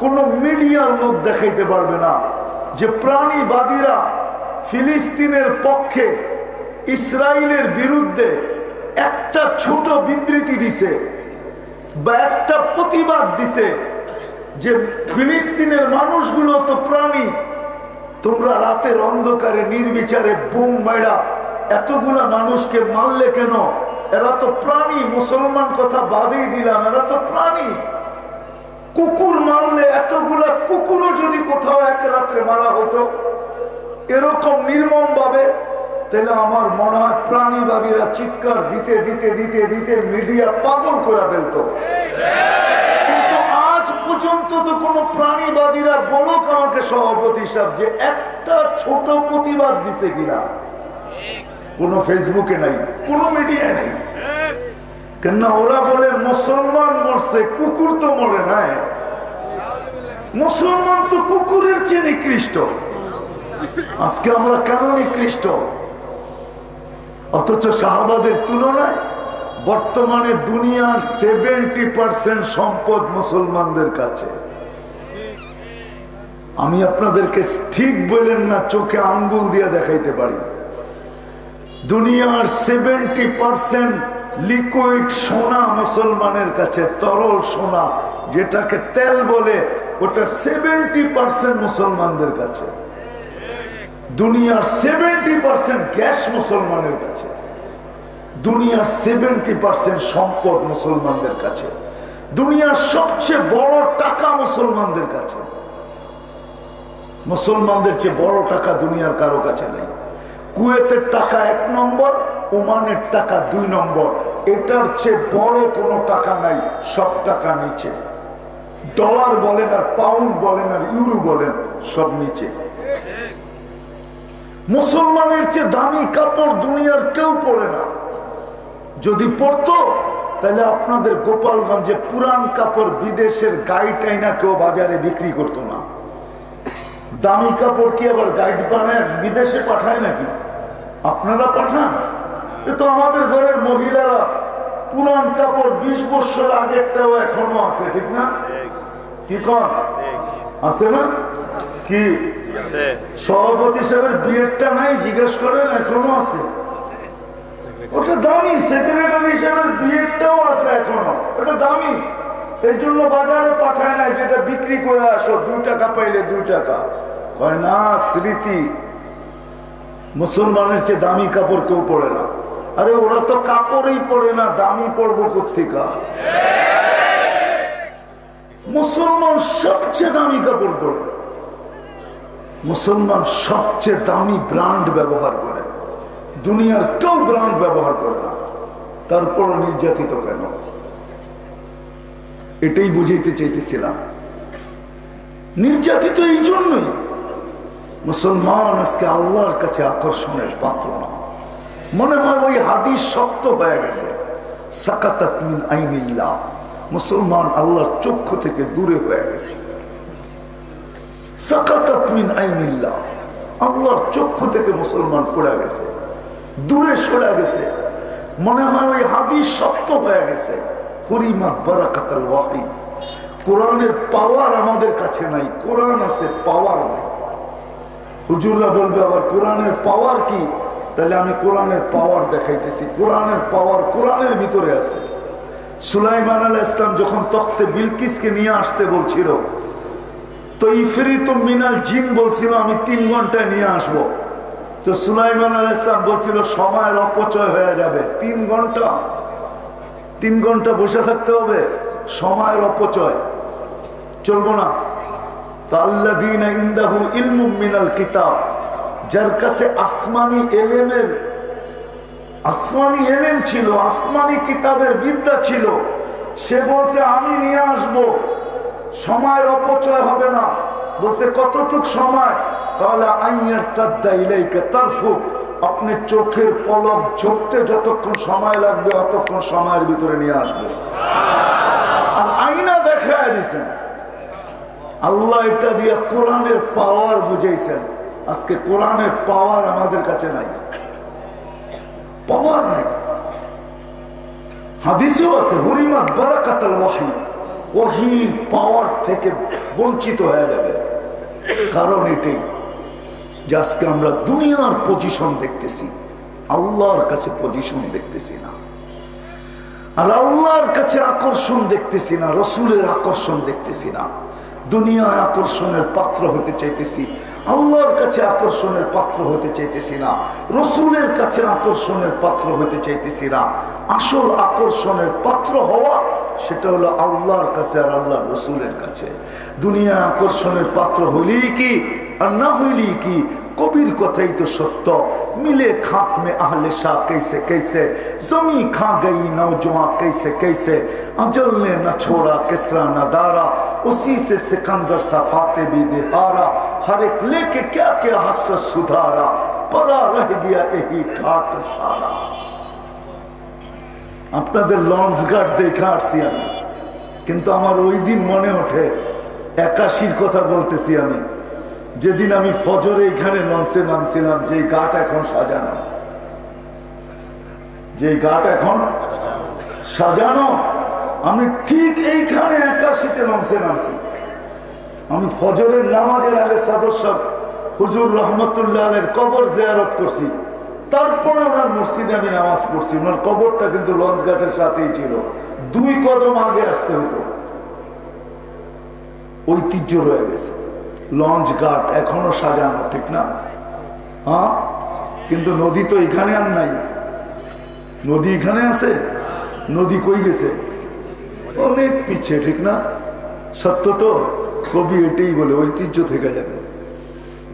কোনো মিডিয়ার লোক দেখাইতে পারবে না যে প্রাণীবাদীরা ফিলিস্তিনের পক্ষে ইসরায়েলের বিরুদ্ধে একটা ছোট বিবৃতি দিছে বা একটা প্রতিবাদ দিছে যে ফিলিস্তিনের মানুষগুলো তো প্রাণী, তোমরা রাতের অন্ধকারে নির্বিচারে বোম মাইরা এতগুলা মানুষকে মারলে কেন? এরা তো প্রাণী। মুসলমান কথা বাদেই দিলাম, এরা তো প্রাণী। কুকুর মারলে এতগুলা কুকুরও যদি কোথাও এক রাত্রে মারা হতো এরকম নির্মম ভাবে, তাহলে আমার মনে হয় প্রাণীবাদীরা চিৎকার দিতে দিতে দিতে দিতে মিডিয়া পাগল করে ফেলতো। কিন্তু আজ পর্যন্ত তো কোনো প্রাণীবাদীরা বলুক আমাকে সভাপতি সাহেব যে একটা ছোট প্রতিবাদ দিছে কিনা। কোনো ফেসবুকে নাই, কোনো মিডিয়ায় নাই। কেন ওরা বলে মুসলমান মরছে, কুকুর তো মরে নাই। মুসলমান তো কুকুরের চেয়ে নিকৃষ্ট। আজকে আমরা কেন নিকৃষ্ট? অথচ সাহাবাদের তুলনায় বর্তমানে দুনিয়ার 70% সম্পদ মুসলমানদের কাছে। আমি আপনাদেরকে ঠিক বলেন না, চোখে আঙ্গুল দিয়ে দেখাইতে পারি। দুনিয়ার 70% লিকুইড সোনা মুসলমানের কাছে, তরল সোনা যেটাকে তেল বলে, ওটা 70% মুসলমানদের কাছে। দুনিয়ার 70% গ্যাস মুসলমানের কাছে। দুনিয়ার 70% সম্পদ মুসলমানদের কাছে। দুনিয়ার সবচেয়ে বড় টাকা মুসলমানদের কাছে। মুসলমানদের চেয়ে বড় টাকা দুনিয়ার কারো কাছে নেই। কুয়েতের টাকা 1 নম্বর, ওমানের টাকা 2 নম্বর। এটার চেয়ে বড় কোনো টাকা নাই, সব টাকা নিচে। ডলার বলেন আর পাউন্ড বলেন আর ইউরো বলেন, সব নিচে। মুসলমানের চেয়ে দামি কাপড় দুনিয়ার কেউ পরে না। যদি পরতো তাহলে আপনাদের গোপালগঞ্জে পুরান কাপড় বিদেশের গাইড আইনা কেউ বাজারে বিক্রি করতো না। দামি কাপড় কি আবার গাইড বানায় বিদেশে পাঠায় নাকি? আপনারা পাঠান? এ তো আমাদের ঘরের মহিলারা পুরান কাপড় 20 বছর আগেরটাও এখনো আছে, ঠিক না? কি কন আছে না? কি সভাপতি সাহেবের বিয়েরটা নাই? জিজ্ঞেস করেন, এখনো আছে। ওটা দামি। সেক্রেটারি সাহেবের বিয়েরটাও আছে এখনো, ওটা দামি। এই জন্য বাজারে পাঠায় না, যেটা বিক্রি করে আসো, 2 টাকা পাইলে 2 টাকা। কয় না, স্মৃতি। মুসলমানের চেয়ে দামি কাপড় কেউ পরে না। আরে ওরা তো কাপড়ই পরে না, দামি পরবো কোত্থেকা? মুসলমান সবচেয়ে দামি কাপড় পরে। মুসলমান সবচেয়ে দামি ব্র্যান্ড ব্যবহার করে। দুনিয়ার কেউ ব্র্যান্ড ব্যবহার করে না। তারপরও নির্যাতিত কেন? এটাই বুঝাইতে চাইতেছিলাম। নির্যাতিত এই জন্যই। মুসলমান আজকে আল্লাহর কাছে আকর্ষণের পাত্র না। মনে হয় ওই হাদিস সত্য হয়ে গেছে, সাকাতাত মিন আইনিল্লাহ। মুসলমান আল্লাহর চক্ষু থেকে দূরে হয়ে গেছে। সাকাতাত মিন আইনিল্লাহ, আল্লাহর চক্ষু থেকে মুসলমান পড়ে গেছে, দূরে সরে গেছে। মনে হয় ওই হাদিস সত্য হয়ে গেছে। হুরিমাত বারাকাতুল ওয়াহি। কোরআনের পাওয়ার আমাদের কাছে নাই, কোরআন আছে, পাওয়ার নাই। হুজুররা বলবে আবার কোরআনের পাওয়ার কি? তাহলে আমি কোরআনের পাওয়ার দেখাইতেছি। কোরআনের পাওয়ার কোরআনের ভিতরে আছে। সুলাইমান আলাইহিস সালাম যখন তখতে বিলকিসকে নিয়ে আসতে বলছিল, তো ইফরিত মিনাল জিন বলছিল আমি 3 ঘন্টায় নিয়ে আসব। তো সুলাইমান আলাইহিস সালাম বলছিল সময়ের অপচয় হয়ে যাবে। 3 ঘন্টা বসে থাকতে হবে, সময়ের অপচয় চলবো না। তো আল্লাযীনা ইনদাহু ইলমুম মিনাল কিতাব, যার কাছে আসমানি এলেম ছিল, আসমানি কিতাবের বিদ্যা ছিল, সে বলছে আমি নিয়ে আসব, সময়ের অপচয় হবে না। বলছে কতটুক সময়? তাহলে আইয়ারতাদ্দা ইলাইকা তারফুক, আপনি চোখের পলক ঝুঁকতে যতক্ষণ সময় লাগবে অতক্ষণ সময়ের ভিতরে নিয়ে আসবে। আর আইনা দেখায় দিয়েছেন আল্লাহ। এটা দিয়ে কোরআনের পাওয়ার বুঝাইছেন। আজকে কোরআনের পাওয়ার আমাদের কাছে নাই, পাওয়ার নাই। হাদিসেও আছে হুরিমাত বারাকাতুল ওয়াহি, ওহীর পাওয়ার থেকে বঞ্চিত হয়ে যাবে। কারণ এটাই যে আজকে আমরা দুনিয়ার পজিশন দেখতেছি, আল্লাহর কাছে পজিশন দেখতেছি না। আর আল্লাহর কাছে আকর্ষণ দেখতেছি না, রসুলের আকর্ষণ দেখতেছি না। দুনিয়ায় আকর্ষণের পাত্র হতে চাইতেছি, আল্লাহর কাছে আকর্ষণের পাত্র হতে চাইতেছি না, রসুলের কাছে আকর্ষণের পাত্র হতে চাইতেছি না। আসল আকর্ষণের পাত্র হওয়া সেটা হলো আল্লাহর কাছে আর আল্লাহর রসুলের কাছে। দুনিয়া আকর্ষণের পাত্র হইলেই কি আর না হইলেই কি, কবির কথাই তো সত্য। মিলে খাক মে আহলে শাহ कैसे कैसे, जमी खा गई नौजवां कैसे कैसे, अजल ने न छोड़ा किसरा न दारा, उसी से सिकंदर सफाते भी दिहारा, हर एक लेके क्या क्या हसरत सुधारा, परा रह गया यही ठाट सारा। আপনাদের লঞ্চ ঘাট দেখা আসছি আমি, কিন্তু আমার ওই দিন মনে ওঠে 81 কথা বলতেছি আমি, যেদিন আমি ফজরে এখানে লঞ্চে নামছিলাম, যে ঘাট এখন সাজানো, যে ঘাট এখন সাজানো, আমি ঠিক এইখানে 81-তে লঞ্চে নামছি। আমি ফজরের নামাজের আগে সাদর সাহেব হুজুর রহমতুল্লাহ আলের কবর জিয়ারত করছি, তারপরে ওনার মসজিদে আমি নামাজ পড়ছি। ওনার কবরটা কিন্তু লঞ্চ ঘাটের সাথেই ছিল, 2 কদম আগে আসতে হতো। ঐতিহ্য রয়ে গেছে, লঞ্চ ঘাট এখনো সাজানো, ঠিক না? হ্যাঁ, কিন্তু নদী তো এখানে আর নাই। নদী এখানে আছে, নদী কই গেছে? অনেক পিছে, ঠিক না? সত্য তো, কবি এটাই বলে, ঐতিহ্য থেকে যাবে।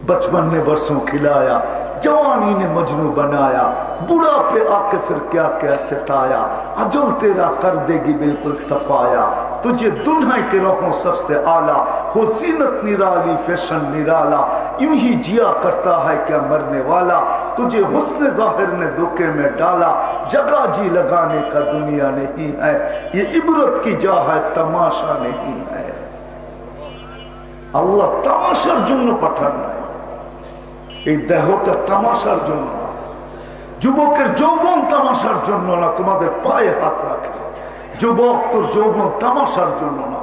बचपन ने बरसों खिलाया, जवानी ने मजनू बनाया, बुढ़ा पे आके फिर क्या क्या सताया, अजल तेरा कर देगी बिल्कुल सफाया, तुझे दुल्हन के रखूं सबसे आला, हो जीनत निराली फैशन निराला, यूं ही जिया करता है क्या मरने वाला, तुझे हुस्न जाहिर ने धोखे में डाला, जगह जी लगाने का दुनिया नहीं है, ये इबरत की जा है तमाशा नहीं है। अल्लाह तमाशार জন্য পাঠান নাই, এই দেহটা তামাশার জন্য না। যুবকের যৌবন তামাশার জন্য না, তোমাদের পায়ে হাত রাখে। যুবক তোর যৌবন তামাশার জন্য না,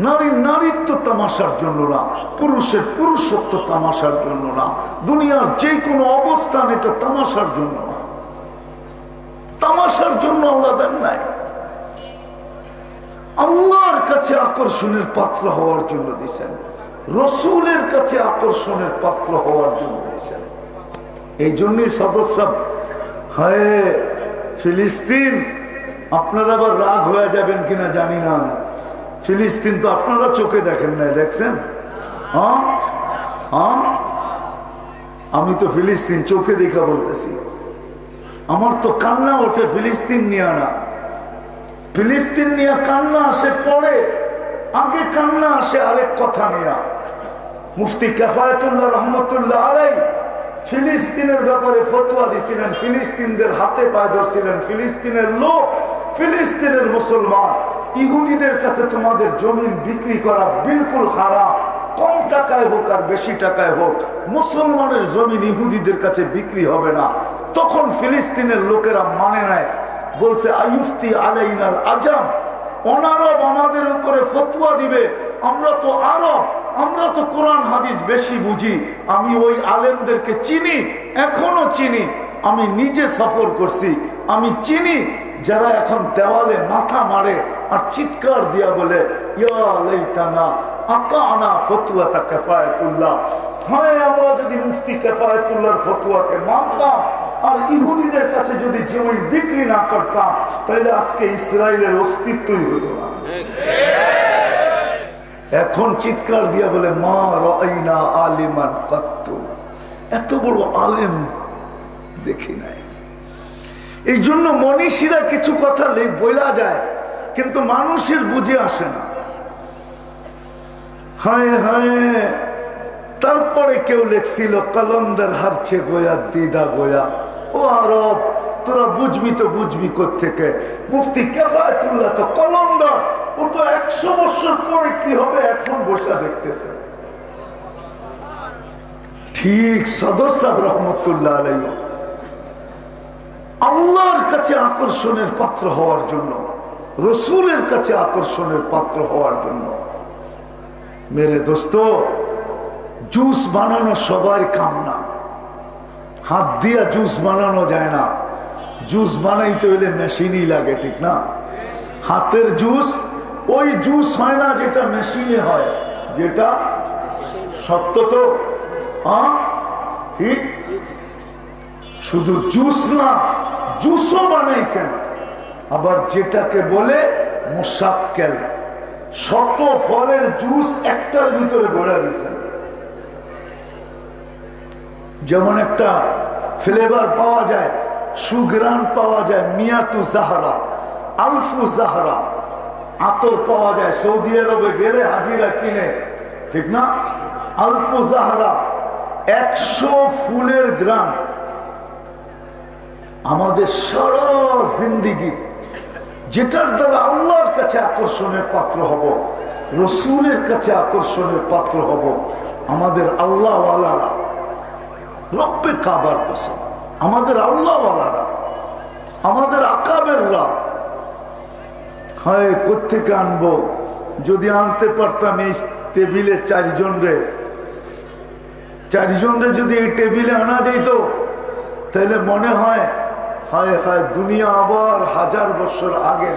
নারীর নারীত্ব তামাশার জন্য না, পুরুষের পুরুষত্ব তামাশার জন্য না, দুনিয়ার যে কোনো অবস্থান এটা তামাশার জন্য না। তামাশার জন্য আল্লাহ দেন নাই, আল্লাহর কাছে আকর্ষণের পাত্র হওয়ার জন্য দিয়েছেন, রসুলের কাছে আকর্ষণের পাত্র হওয়ার জন্য দিয়েছেন। এই জন্যই সদর সাহেব, হায় ফিলিস্তিন, আপনারা আবার রাগ হয়ে যাবেন কিনা জানি না আমি, ফিলিস্তিন তো আপনারা চোখে দেখেন না, দেখছেন? হ্যাঁ হ্যাঁ, আমি তো ফিলিস্তিন চোখে দেখা বলতেছি। আমার তো কান্না ওঠে ফিলিস্তিন নিয়ে না, ফিলিস্তিন নিয়ে কান্না আসে পরে, আগে কান্না আসে আরেক কথা নিয়ে। মুফতি কিফায়াতুল্লাহ রহমতুল্লাহ আলাইহি ফিলিস্তিনের ব্যাপারে ফতোয়া দিয়েছিলেন, ফিলিস্তিনদের হাতে পায়ে ধরছিলেন, ফিলিস্তিনের লোক, ফিলিস্তিনের মুসলমান, ইহুদিদের কাছে তোমাদের জমিন বিক্রি করা বিলকুল হারাম, কম টাকায় হোক আর বেশি টাকায় হোক, মুসলমানের জমিন ইহুদিদের কাছে বিক্রি হবে না। তখন ফিলিস্তিনের লোকেরা মানে নাই, বলছে আইয়ুফতি আলাইনাল আজাম, অনারব আমাদের উপরে ফতোয়া দিবে, আমরা তো আরব, আমরা তো কোরআন হাদিস বেশি বুঝি। আমি ওই আলেমদেরকে চিনি, এখনো চিনি, আমি নিজে সফর করছি, আমি চিনি যারা এখন দেওয়ালে মাথা মারে আর চিৎকার দিয়া বলে ইয়া লাইতানা আতানা ফতওয়াতা কিফায়াতুল্লাহ, হয় আমরা যদি মুফতি কিফায়াতুল্লাহর ফতোয়াকে মানতাম আর ইহুদিদের কাছে যদি জমি বিক্রি না করতাম, তাহলে আজকে ইসরায়েলের অস্তিত্বই হতো না। এখন চিৎকার দিয়া বলে মা রাইনা আলিমান কাত্তু, এত বড় আলেম দেখি নাই। এই জন্য মনীষীরা কিছু কথা বলা যায়, কিন্তু মানুষের বুঝে আসে না। হায় হায়, তারপরে কেউ লেখছিল কলন্দর হারছে গোয়া দিদা গোয়া, ও আরব তোরা বুঝবি তো বুঝবি কোত্থেকে, মুফতি কিফায়াতুল্লাহ তো কলন্দর, ও তো 100 বছর পরে কি হবে এখন বসে দেখতেছে। ঠিক সদর সাহেব রহমতুল্লাহ আলাইহি আল্লাহর কাছে আকর্ষণের পাত্র হওয়ার জন্য, রসুলের কাছে আকর্ষণের পাত্র হওয়ার জন্য। মেরে দোস্ত, জুস বানানো সবার কাম না, হাত দিয়া জুস বানানো যায় না। জুস বানাইতে হইলে মেশিনই লাগে, ঠিক না? হাতের জুস ওই জুস হয় না যেটা মেশিনে হয়, যেটা সত্য তো ঠিক। শুধু জুস না, জুসও বানাইছেন, আবার যেটাকে বলে মুশাক্কেল, শত ফলের জুস একটার ভিতরে ভরে দিয়েছেন। যেমন একটা ফ্লেভার পাওয়া যায়, সুগ্রান পাওয়া যায়, মিয়াতু জাহরা, আলফু জাহরা, আতর পাওয়া যায় সৌদি আরবে গেলে হাজিরা কিনে, ঠিক না? আলফু জাহরা 100 ফুলের গ্রাম। আমাদের সারা জিন্দিগির যেটার দ্বারা আল্লাহর কাছে আকর্ষণের পাত্র হব, রসুলের কাছে আকর্ষণের পাত্র হব, আমাদের আল্লাহওয়ালারা, রব্বে কাবার কসম, আমাদের আল্লাহওয়ালারা, আমাদের আকাবেররা। হয় কোত্থেকে আনবো? যদি আনতে পারতাম এই টেবিলে চারজন রে যদি এই টেবিলে আনা যেত, তাহলে মনে হয় হায় হায় দুনিয়া আবার 1000 বছর আগে,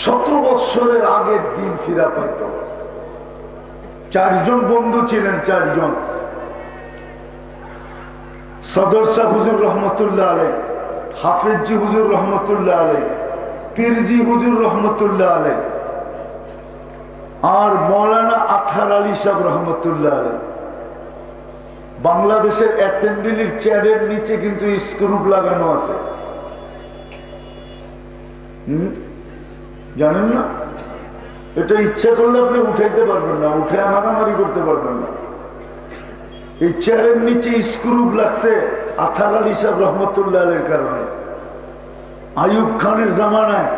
100 বছরের আগের দিন ফিরা পাইত। 4 জন বন্ধু ছিলেন, 4 জন। সদর শাহ হুজুর রহমতুল্লাহ আলাই, হাফিজি হুজুর রহমতুল্লাহ আলাই, পীরজি হুজুর রহমতুল্লাহ আলাই, আর মৌলানা আতহার আলী সাহেব রহমতুল্লাহ আলাই। বাংলাদেশের অ্যাসেম্বলির চেয়ারের নিচে কিন্তু স্ক্রুপ লাগানো আছে, জানেন না? এটা ইচ্ছা করলে আপনি উঠাইতে পারবেন না, উঠে মারামারি করতে পারবেন না। এই চেয়ারের নিচে স্ক্রুপ লাগছে আতহার আলী সাহেব রহমতুল্লাহ আলীর কারণে। আইয়ুব খানের জামানায়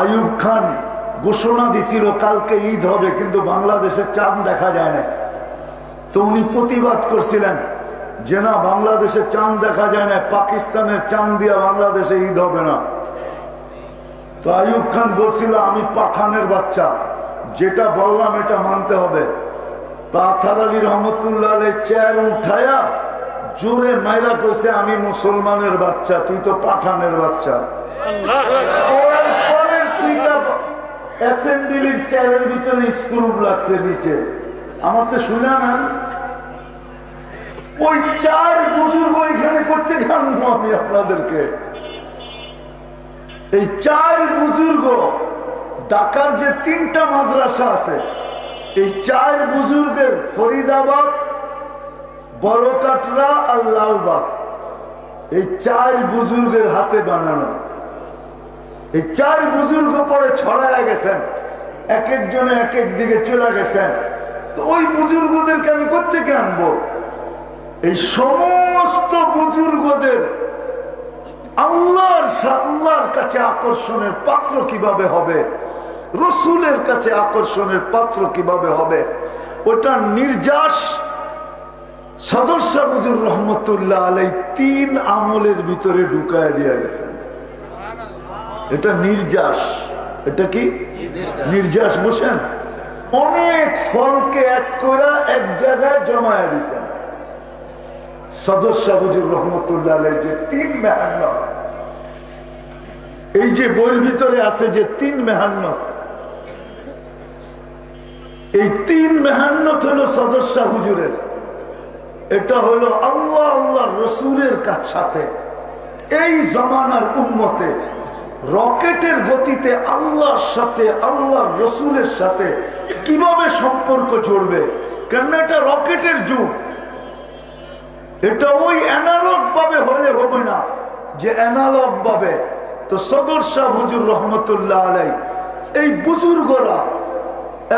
আইয়ুব খান ঘোষণা দিছিল কালকে ঈদ হবে, কিন্তু বাংলাদেশে চাঁদ দেখা যায় না। তো উনি প্রতিবাদ করছিলেন যে না, বাংলাদেশে চাঁদ দেখা যায় না, পাকিস্তানের চাঁদ দিয়া বাংলাদেশে ঈদ হবে না। তো আইয়ুব খান বলছিল আমি পাঠানের বাচ্চা, যেটা বললাম এটা মানতে হবে। তো আতহার আলী রহমতুল্লাহ চেয়ার উঠায়া জোরে মাইরা কইছে আমি মুসলমানের বাচ্চা, তুই তো পাঠানের বাচ্চা। অ্যাসেম্বলির চেয়ারের ভিতরে স্ক্রুপ লাগছে নিচে। আমার তো শুনে না, ওই 4 বুজুর্গ এখানে করতে জানবো আমি আপনাদেরকে। এই 4 বুজুর্গ ঢাকার যে 3টা মাদ্রাসা আছে, এই 4 বুজুর্গের ফরিদাবাদ, বড়কাটরা আর লালবাগ, এই 4 বুজুর্গের হাতে বানানো। এই 4 বুজুর্গ পরে ছড়ায় গেছেন, এক একজনে এক এক দিকে চলে গেছেন। তো ওই বুজুর্গদেরকে আমি কোত্থেকে আনবো? এই সমস্ত বুজুর্গদের আল্লাহর কাছে আকর্ষণের পাত্র কিভাবে হবে, রসুলের কাছে আকর্ষণের পাত্র কিভাবে হবে, ওটা নির্যাস সদর শাহ হুজুর রহমতুল্লাহ আলাই 3 আমলের ভিতরে ঢুকায় দিয়ে গেছেন। এটা নির্যাস। এটা কি নির্যাস? বসেন, অনেক ফলকে এক করে এক জায়গায় জমায় দিয়েছেন। সদর শাহ হুজুর রহমতুল্লাহ আলাই যে 3 মেহান্নত, এই যে বইয়ের ভিতরে আছে যে 3 মেহান্নত, এই 3 মেহান্নত হলো সদর শাহ হুজুরের। এটা হলো আল্লাহ রসুলের সাথে এই জমানার উম্মতে রকেটের গতিতে আল্লাহর সাথে, আল্লাহর রসুলের সাথে কিভাবে সম্পর্ক জড়বে। কেন এটা রকেটের যুগ, এটা ওই অ্যানালগ ভাবে হলে হবে না যে অ্যানালগ ভাবে। তো সদর শাহ হুজুর রহমতুল্লাহ আলাই এই বুজুর্গরা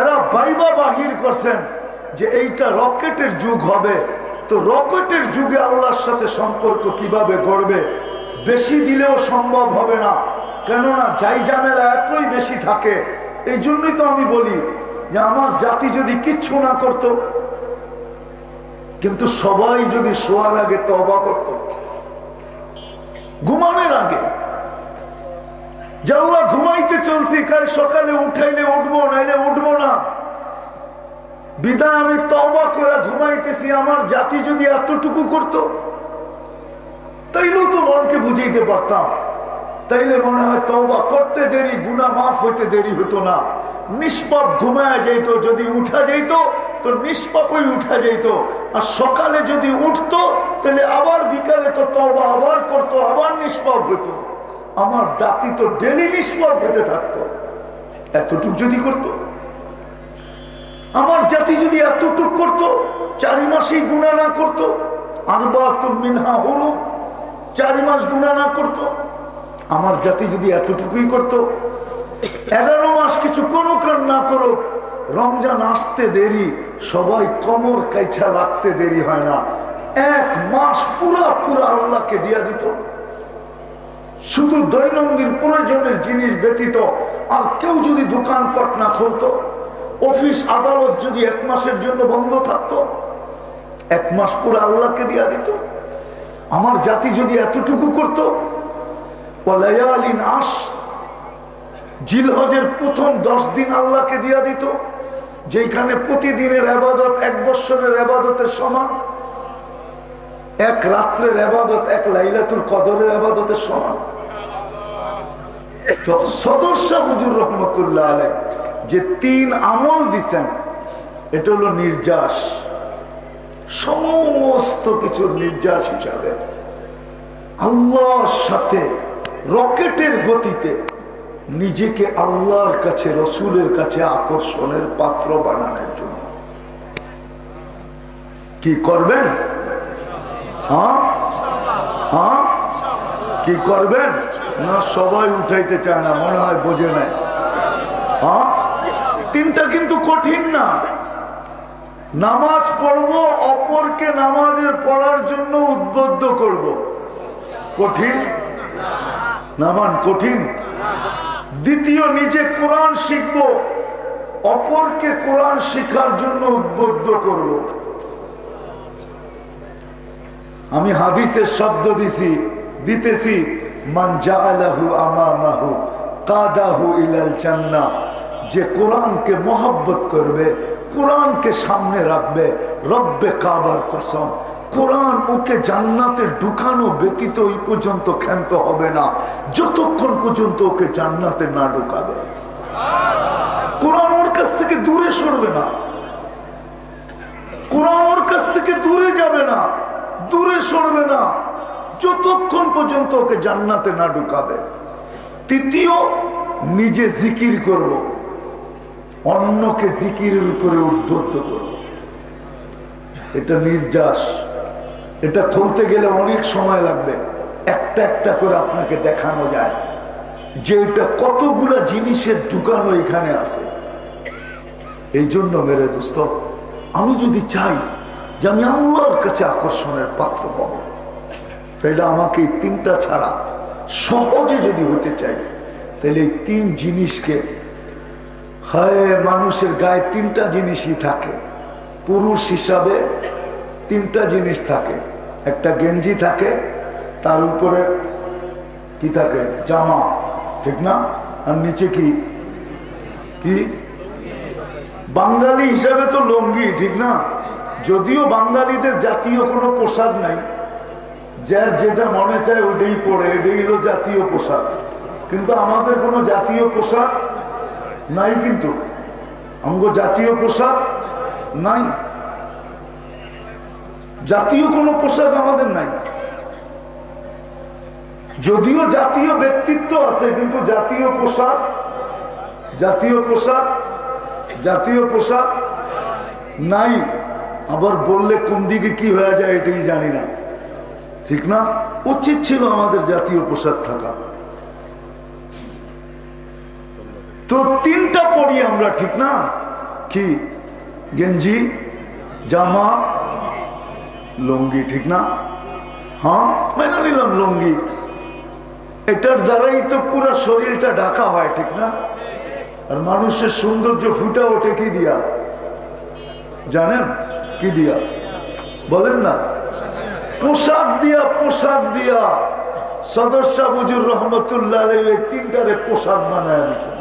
এরা বাইবা বাহির করছেন যে এইটা রকেটের যুগ হবে। তো রকেটের যুগে আল্লাহর সাথে সম্পর্ক কিভাবে গড়বে? বেশি দিলেও সম্ভব হবে না, কেননা যাই ঝামেলা এতই বেশি থাকে। এই জন্যই তো আমি বলি যে আমার জাতি যদি কিচ্ছু না করত, কিন্তু সবাই যদি শোয়ার আগে তওবা করত, ঘুমানোর আগে যাওয়া ঘুমাইতে চলছি, কাল সকালে উঠাইলে উঠবো নাইলে উঠবো না, বিদায় আমি তওবা করে ঘুমাইতেছি। আমার জাতি যদি এতটুকু করতো তাইলেও তো মনকে বুঝাইতে পারতাম, তাইলে মনে হয় তওবা করতে দেরি, গুনাহ মাফ হইতে দেরি হতো না। নিষ্পাপ ঘুমায়া যাইতো, যদি উঠা যাইতো তো নিষ্পাপই উঠা যাইতো। আর সকালে যদি উঠতো তাহলে আবার বিকালে তো তওবা আবার করতো, আবার নিষ্পাপ হইতো। আমার জাতি তো ডেলি নিষ্পাপ হতে থাকতো। এতটুক যদি করতো, আমার জাতি যদি এতটুক করতো, 4 মাসেই গুনাহ না করতো, আরবাতুন মিনহা হুরুম, 4 মাস গুনাহ না করতো, আমার জাতি যদি এতটুকুই করতো, 11 মাস কিছু কোনো কাজ না করো, রমজান আসতে দেরি, সবাই কমর কাইছা লাগতে দেরি হয় না, 1 মাস পুরা পুরা আল্লাহকে দিয়া দিত। শুধু দৈনন্দিন প্রয়োজনের জিনিস ব্যতীত আর কেউ যদি দোকানপাট না খুলতো, অফিস আদালত যদি 1 মাসের জন্য বন্ধ থাকতো, 1 মাস পুরো আল্লাহকে দিয়া দিত। আমার জাতি যদি এতটুকু করতো, জিলহজের প্রথম 10 দিন আল্লাহকে দিয়া দিত, যেখানে প্রতিদিনের ইবাদত 1 বছরের ইবাদতের সমান, 1 রাত্রের ইবাদত 1 লাইলাতুল কদরের ইবাদতের সমান। তো সদর শাহ হুজুর রহমতুল্লাহ আলাইহি যে 3 আমল দিছেন, এটা হলো নির্যাস, সমস্ত কিছুর নির্যাস হিসাবে আল্লাহর সাথে রকেটের গতিতে নিজেকে আল্লাহর কাছে, রসুলের কাছে আকর্ষণের পাত্র বানানোর জন্য কি করবেন? কি করবেন না? সবাই উঠাইতে চায় না, মনে হয় বোঝে নাই। 3টা কিন্তু কঠিন না। নামাজ পড়বো, অপরকে নামাজের পড়ার জন্য উদ্বুদ্ধ করব, কঠিন? নামান কঠিন। দ্বিতীয়, নিজে কোরআন শিখবো, অপরকে কোরআন শিখার জন্য উদ্বুদ্ধ করব। আমি হাদিসের শব্দ দিতেছি, মান জাআলাহু আমামাহু কাদাহু ইলাল জান্নাহ, যে কোরআনকে মহব্বত করবে, কোরআনকে সামনে রাখবে, রব্বে কাবার কসম, কোরআন ওকে জান্নাতে ঢুকানো ব্যতীত ওই পর্যন্ত ক্ষান্ত হবে না, যতক্ষণ পর্যন্ত ওকে জান্নাতে না ঢুকাবে। কোরআন ওর কাছ থেকে দূরে সরবে না, কোরআন ওর কাছ থেকে দূরে যাবে না, দূরে সরবে না, যতক্ষণ পর্যন্ত ওকে জান্নাতে না ঢুকাবে। তৃতীয়, নিজে জিকির করব, অন্যকে জিকিরের উপরে উদ্বুদ্ধ করব। এটা নির্যাস। এটা খুলতে গেলে অনেক সময় লাগবে, একটা একটা করে আপনাকে দেখানো যায় যে এটা কতগুলা জিনিসের ঢুকানো এখানে আছে। এই জন্য মেরে দোস্ত, আমি যদি চাই যে আমি আল্লাহর কাছে আকর্ষণের পাত্র হব, তাইলে আমাকে এই 3টা ছাড়া সহজে যদি হতে চাই, তাহলে এই 3 জিনিসকে, হয় মানুষের গায়ে 3টা জিনিসই থাকে, পুরুষ হিসাবে 3টা জিনিস থাকে, একটা গেঞ্জি থাকে, তার উপরে কি থাকে? জামা, ঠিক না? আর নিচে কি? বাঙালি হিসাবে তো লুঙ্গি, ঠিক না? যদিও বাঙালিদের জাতীয় কোনো পোশাক নাই, যার যেটা মনে চায় ওইটাই পরে, এটাই হলো জাতীয় পোশাক। কিন্তু আমাদের কোনো জাতীয় পোশাক নাই, কিন্তু আমাদের জাতীয় পোশাক নাই, জাতীয় কোনো পোশাক আমাদের নাই। যদিও জাতীয় ব্যক্তিত্ব আছে, কিন্তু জাতীয় পোশাক নাই। আবার বললে কোন দিকে কি হয়ে যায় এটাই জানি না, ঠিক না? উচিত ছিল আমাদের জাতীয় পোশাক থাকা। তো 3টা পড়ি আমরা, ঠিক না? কি? গেঞ্জি, জামা, লুঙ্গি, ঠিক না? হ্যাঁ, মেনে নিলাম লুঙ্গি। এটার দ্বারাই তো পুরো শরীরটা ঢাকা হয়, ঠিক না? আর মানুষের সৌন্দর্য ফুটে ওঠে কি দিয়া জানেন? কি দিয়া বলেন না? পোশাক দিয়া। সদর শাহ হুজুর রহমতুল্লাহ আলাইহি তিনটারে পোশাক বানায় দিয়েছেন।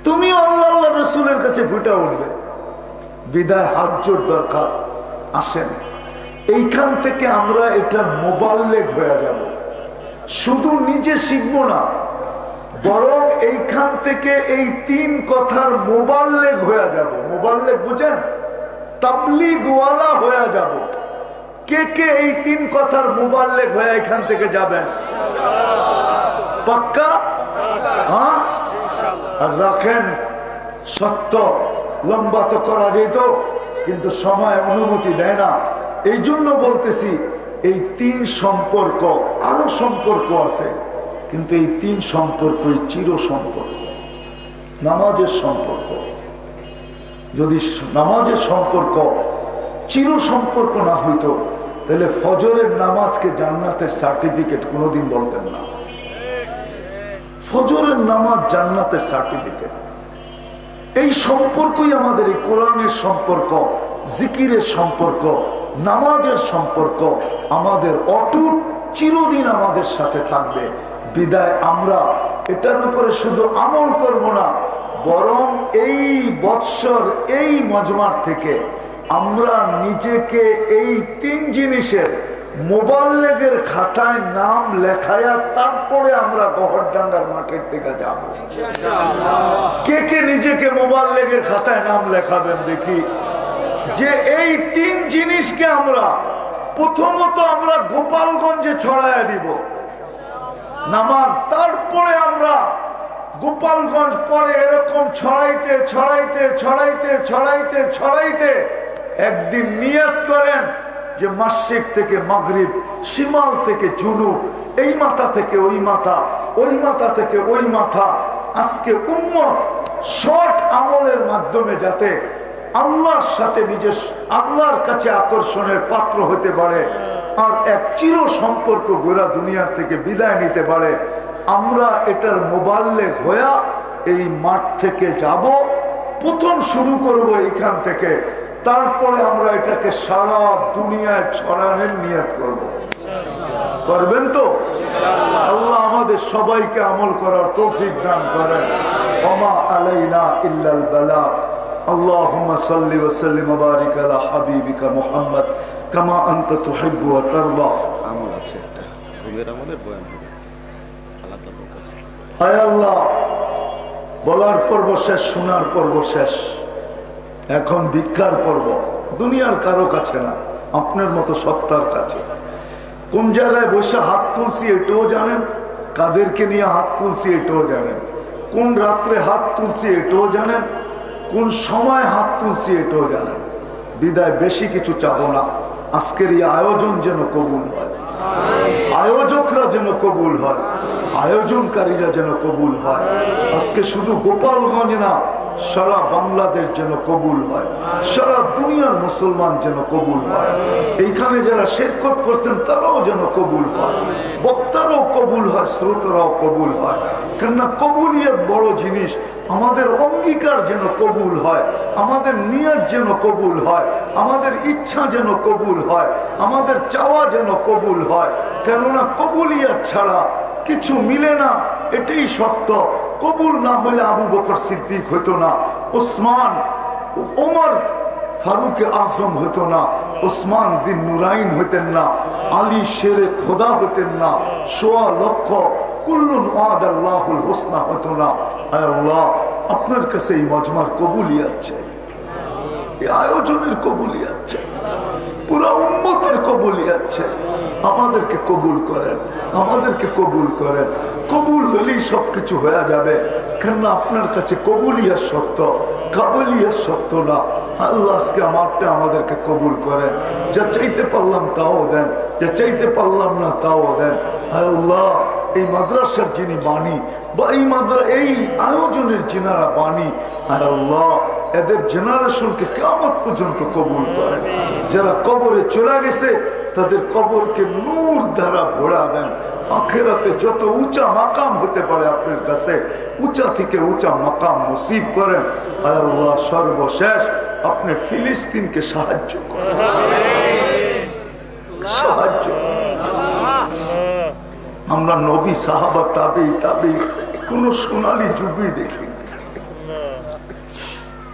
তুমি আল্লাহ রসুলের কাছে ফুটে উঠবে, বিদায় হাত জোর দরকার। আসেন এইখান থেকে আমরা এটা মোবাল্লেগ হয়ে যাব। শুধু নিজে শিখবো না, বরং এইখান থেকে এই তিন কথার মোবাল্লেগ হয়ে যাব। মোবাল্লেগ বুঝেন? তাবলীগ ওয়ালা হয়ে যাব। কে কে এই তিন কথার মোবাল্লেগ হয়ে এখান থেকে যাবেন? পাক্কা? হ্যাঁ, আর রাখেন সত্য লম্বা তো করা যেত, কিন্তু সময় অনুমতি দেয় না। এই জন্য বলতেছি এই তিন সম্পর্ক, আরো সম্পর্ক আছে, কিন্তু এই তিন সম্পর্কই চির সম্পর্ক। নামাজের সম্পর্ক, যদি নামাজের সম্পর্ক চির সম্পর্ক না হইতো তাহলে ফজরের নামাজকে জান্নাতের সার্টিফিকেট কোনোদিন বলতেন না। ফজরের নামাজ জান্নাতের সার্টিফিকেট। এই সম্পর্কই আমাদের, এই কোরআনের সম্পর্ক, জিকিরের সম্পর্ক, নামাজের সম্পর্ক আমাদের অটুট, চিরদিন আমাদের সাথে থাকবে। বিদায় আমরা এটার উপরে শুধু আমল করব না, বরং এই বৎসর এই মজমার থেকে আমরা নিজেকে এই তিন জিনিসের মোবাল্লেগের খাতায় নাম লেখায়া তারপরে আমরা গহরডাঙ্গার মাঠের থেকে যাব। কে কে নিজেকে মোবাল্লেগের খাতায় নাম লেখাবেন দেখি? যে এই তিন জিনিসকে আমরা প্রথমত আমরা গোপালগঞ্জে ছড়াইয়া দিব নামাজ, তারপরে আমরা গোপালগঞ্জ, পরে এরকম ছড়াইতে ছড়াইতে ছড়াইতে ছড়াইতে ছড়াইতে একদিন নিয়ত করেন যে মাশরিক থেকে মাগরিব, শিমাল থেকে জুনুব, এই মাথা থেকে ওই মাথা, ওই মাথা থেকে ওই মাথা, আজকে উম্মত শর্ট আমলের মাধ্যমে যাতে আল্লাহর সাথে নিজের, আল্লাহর কাছে আকর্ষণের পাত্র হতে পারে আর এক চির সম্পর্ক গোরা দুনিয়ার থেকে বিদায় নিতে পারে। আমরা এটার মোবাল্লেগ হইয়া এই মাঠ থেকে যাব। প্রথম শুরু করব এইখান থেকে, তারপরে আমরা এটাকে সারা দুনিয়ায় ছড়ানোর নিয়ত করব। করবেন তো? আল্লাহ আমাদের সবাইকে আমল করার তৌফিক দান করেন। ওমা আলাইনা ইল্লাল বালাগ। আল্লাহুম্মা সাল্লি ওয়া সাল্লিম ওয়া বারিক আলা হাবিবিকা মুহাম্মদ কামা আনতা তুহিব্বু ওয়া তারদা। আমল আছে একটা, ঘুমের আমলের বয়ান হবে আলাদা লোক আছে। হায় আল্লাহ, বলার পর্ব শেষ, শোনার পর্ব শেষ, এখন ভিক্ষার পর্ব। দুনিয়ার কারো কাছে না, আপনার মতো সত্তার কাছে। কোন জায়গায় বসে হাত তুলছি এটাও জানেন, কাদেরকে নিয়ে হাত তুলছি এটাও জানেন, কোন রাত্রে হাত তুলছি এটাও জানেন, কোন সময় হাত তুলছি এটাও জানেন। বিদায় বেশি কিছু চাবো না, আজকের এই আয়োজন যেন কবুল হয়, আয়োজকরা যেন কবুল হয়, আয়োজনকারীরা যেন কবুল হয়। আজকে শুধু গোপালগঞ্জ না, সারা বাংলাদেশ যেন কবুল হয়, সারা দুনিয়ার মুসলমান যেন কবুল হয়। এইখানে যারা শিরকত করছেন তারাও যেন কবুল হয়, বক্তারাও কবুল হয়, শ্রোতারাও কবুল হয়। কেননা কবুলিয়ত বড় জিনিস। আমাদের অঙ্গীকার যেন কবুল হয়, আমাদের নিয়ত যেন কবুল হয়, আমাদের ইচ্ছা যেন কবুল হয়, আমাদের চাওয়া যেন কবুল হয়। কেননা কবুলিয়ত ছাড়া কিছু মিলে না, এটাই সত্য। কবুল না হলে আবু বকর সিদ্দিক হতো না, ওসমান, ওমর ফারুক আজম হতো না, ওসমান বিন নুরাইন হতেন না, আলী শেরে খোদা হতেন না, সোয়া লক্ষ কুল্লুন ওয়াদাল্লাহুল হুসনা হতো না। আয় আল্লাহ, আপনার কাছে এই মজমার কবুলিয়ত চাই, এই আয়োজনের কবুলিয়ত চাই, পুরা উম্মতের কবুলিয়ত চাই। আমাদেরকে কবুল করেন, আমাদেরকে কবুল করেন। কবুল হলেই সবকিছু হয়ে যাবে। কেননা আপনার কাছে কবুলিয়ার শর্ত, কাবুলিয়ার শর্ত না। আল্লাহ আজকে আমাদেরকে কবুল করেন। যা চাইতে পারলাম তাও দেন, যা চাইতে পারলাম না তাও দেন। আল্লাহ, এই মাদ্রাসার যিনি বাণী বা এই আয়োজনের যিনারা বাণী, আল্লাহ এদের জেনারেশনকে কিয়ামত পর্যন্ত কবুল করেন। যারা কবরে চলে গেছে তাদের কবরকে নূর দ্বারা ভরা দেন। আখিরাতে যত উঁচা মাকাম হতে পারে আপনার কাছে, উঁচা থেকে উঁচা মাকাম নসিব করেন। আল্লাহ সর্বশেষ আপনি ফিলিস্তিনকে সাহায্য করেন, সাহায্য। আমরা নবী সাহাবা তাবেঈ কোন সোনালী যুগই দেখি,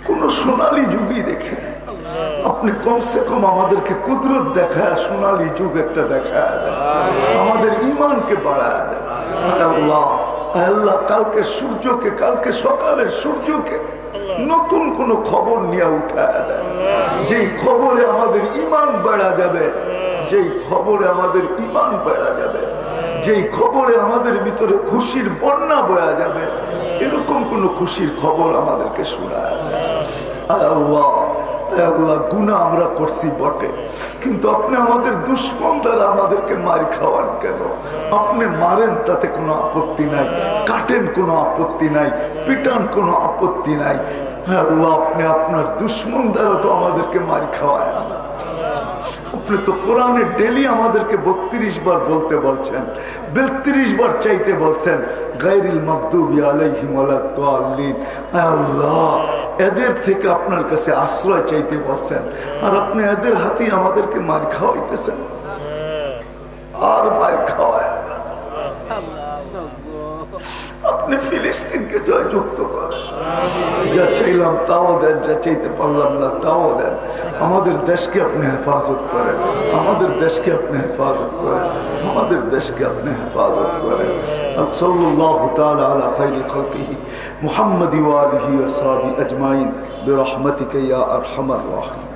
কোন সোনালী যুগই দেখি। আপনি কমসে কম আমাদেরকে কুদরত দেখায় সোনালী যুগ একটা দেখায় দেন, আমাদের ঈমানকে বাড়ায় দেন। আল্লাহ আল্লাহ কালকে সূর্যকে, কালকে সকালের সূর্যকে নতুন কোন খবর নিয়ে উঠায় দেন, যেই খবরে আমাদের ঈমান বেড়া যাবে, যেই খবরে আমাদের ঈমান বেড়া যাবে, যেই খবরে আমাদের ভিতরে খুশির বন্যা বয়া যাবে, এরকম কোন খুশির খবর আমাদেরকে শোনায়। আল্লাহ আল্লাহ গুনাহ আমরা করছি বটে, কিন্তু আপনি আমাদের দুশ্মন দ্বারা আমাদেরকে মার খাওয়ান কেন? আপনি মারেন তাতে কোনো আপত্তি নাই, কাটেন কোনো আপত্তি নাই, পিটান কোনো আপত্তি নাই। আল্লাহ আপনি আপনার দুশ্মন দ্বারা তো আমাদেরকে মার খাওয়ায়। আপনি তো কোরআনে ডেলি আমাদেরকে 32 বার বলতে বলছেন, 32 বার চাইতে বলছেন গায়রিল মাগদুবি আলাইহিম ওয়ালাদ-দাল্লিন। আল্লাহ এদের থেকে আপনার কাছে আশ্রয় চাইতে বলছেন, আর আপনি এদের হাতেই আমাদেরকে মার খাওয়াইতেছেন, আর মার খাওয়ায়। আপনি ফিলিস্তিনকে জয়যুক্ত করেন, যা চাইলাম তাও দেন, যা চাইতে পারলাম না তাও দেন। আমাদের দেশকে আপনি হেফাজত করেন, আমাদের দেশকে আপনি হেফাজত করেন, আমাদের দেশকে আপনি হেফাজত করেন। সাল্লাল্লাহু তাআলা আলা খায়রি খালকিহি মুহাম্মাদি ওয়া আলিহি ওয়া সাহবিহি আজমাইন বিরহমাতিকা ইয়া আরহামার রাহিমিন।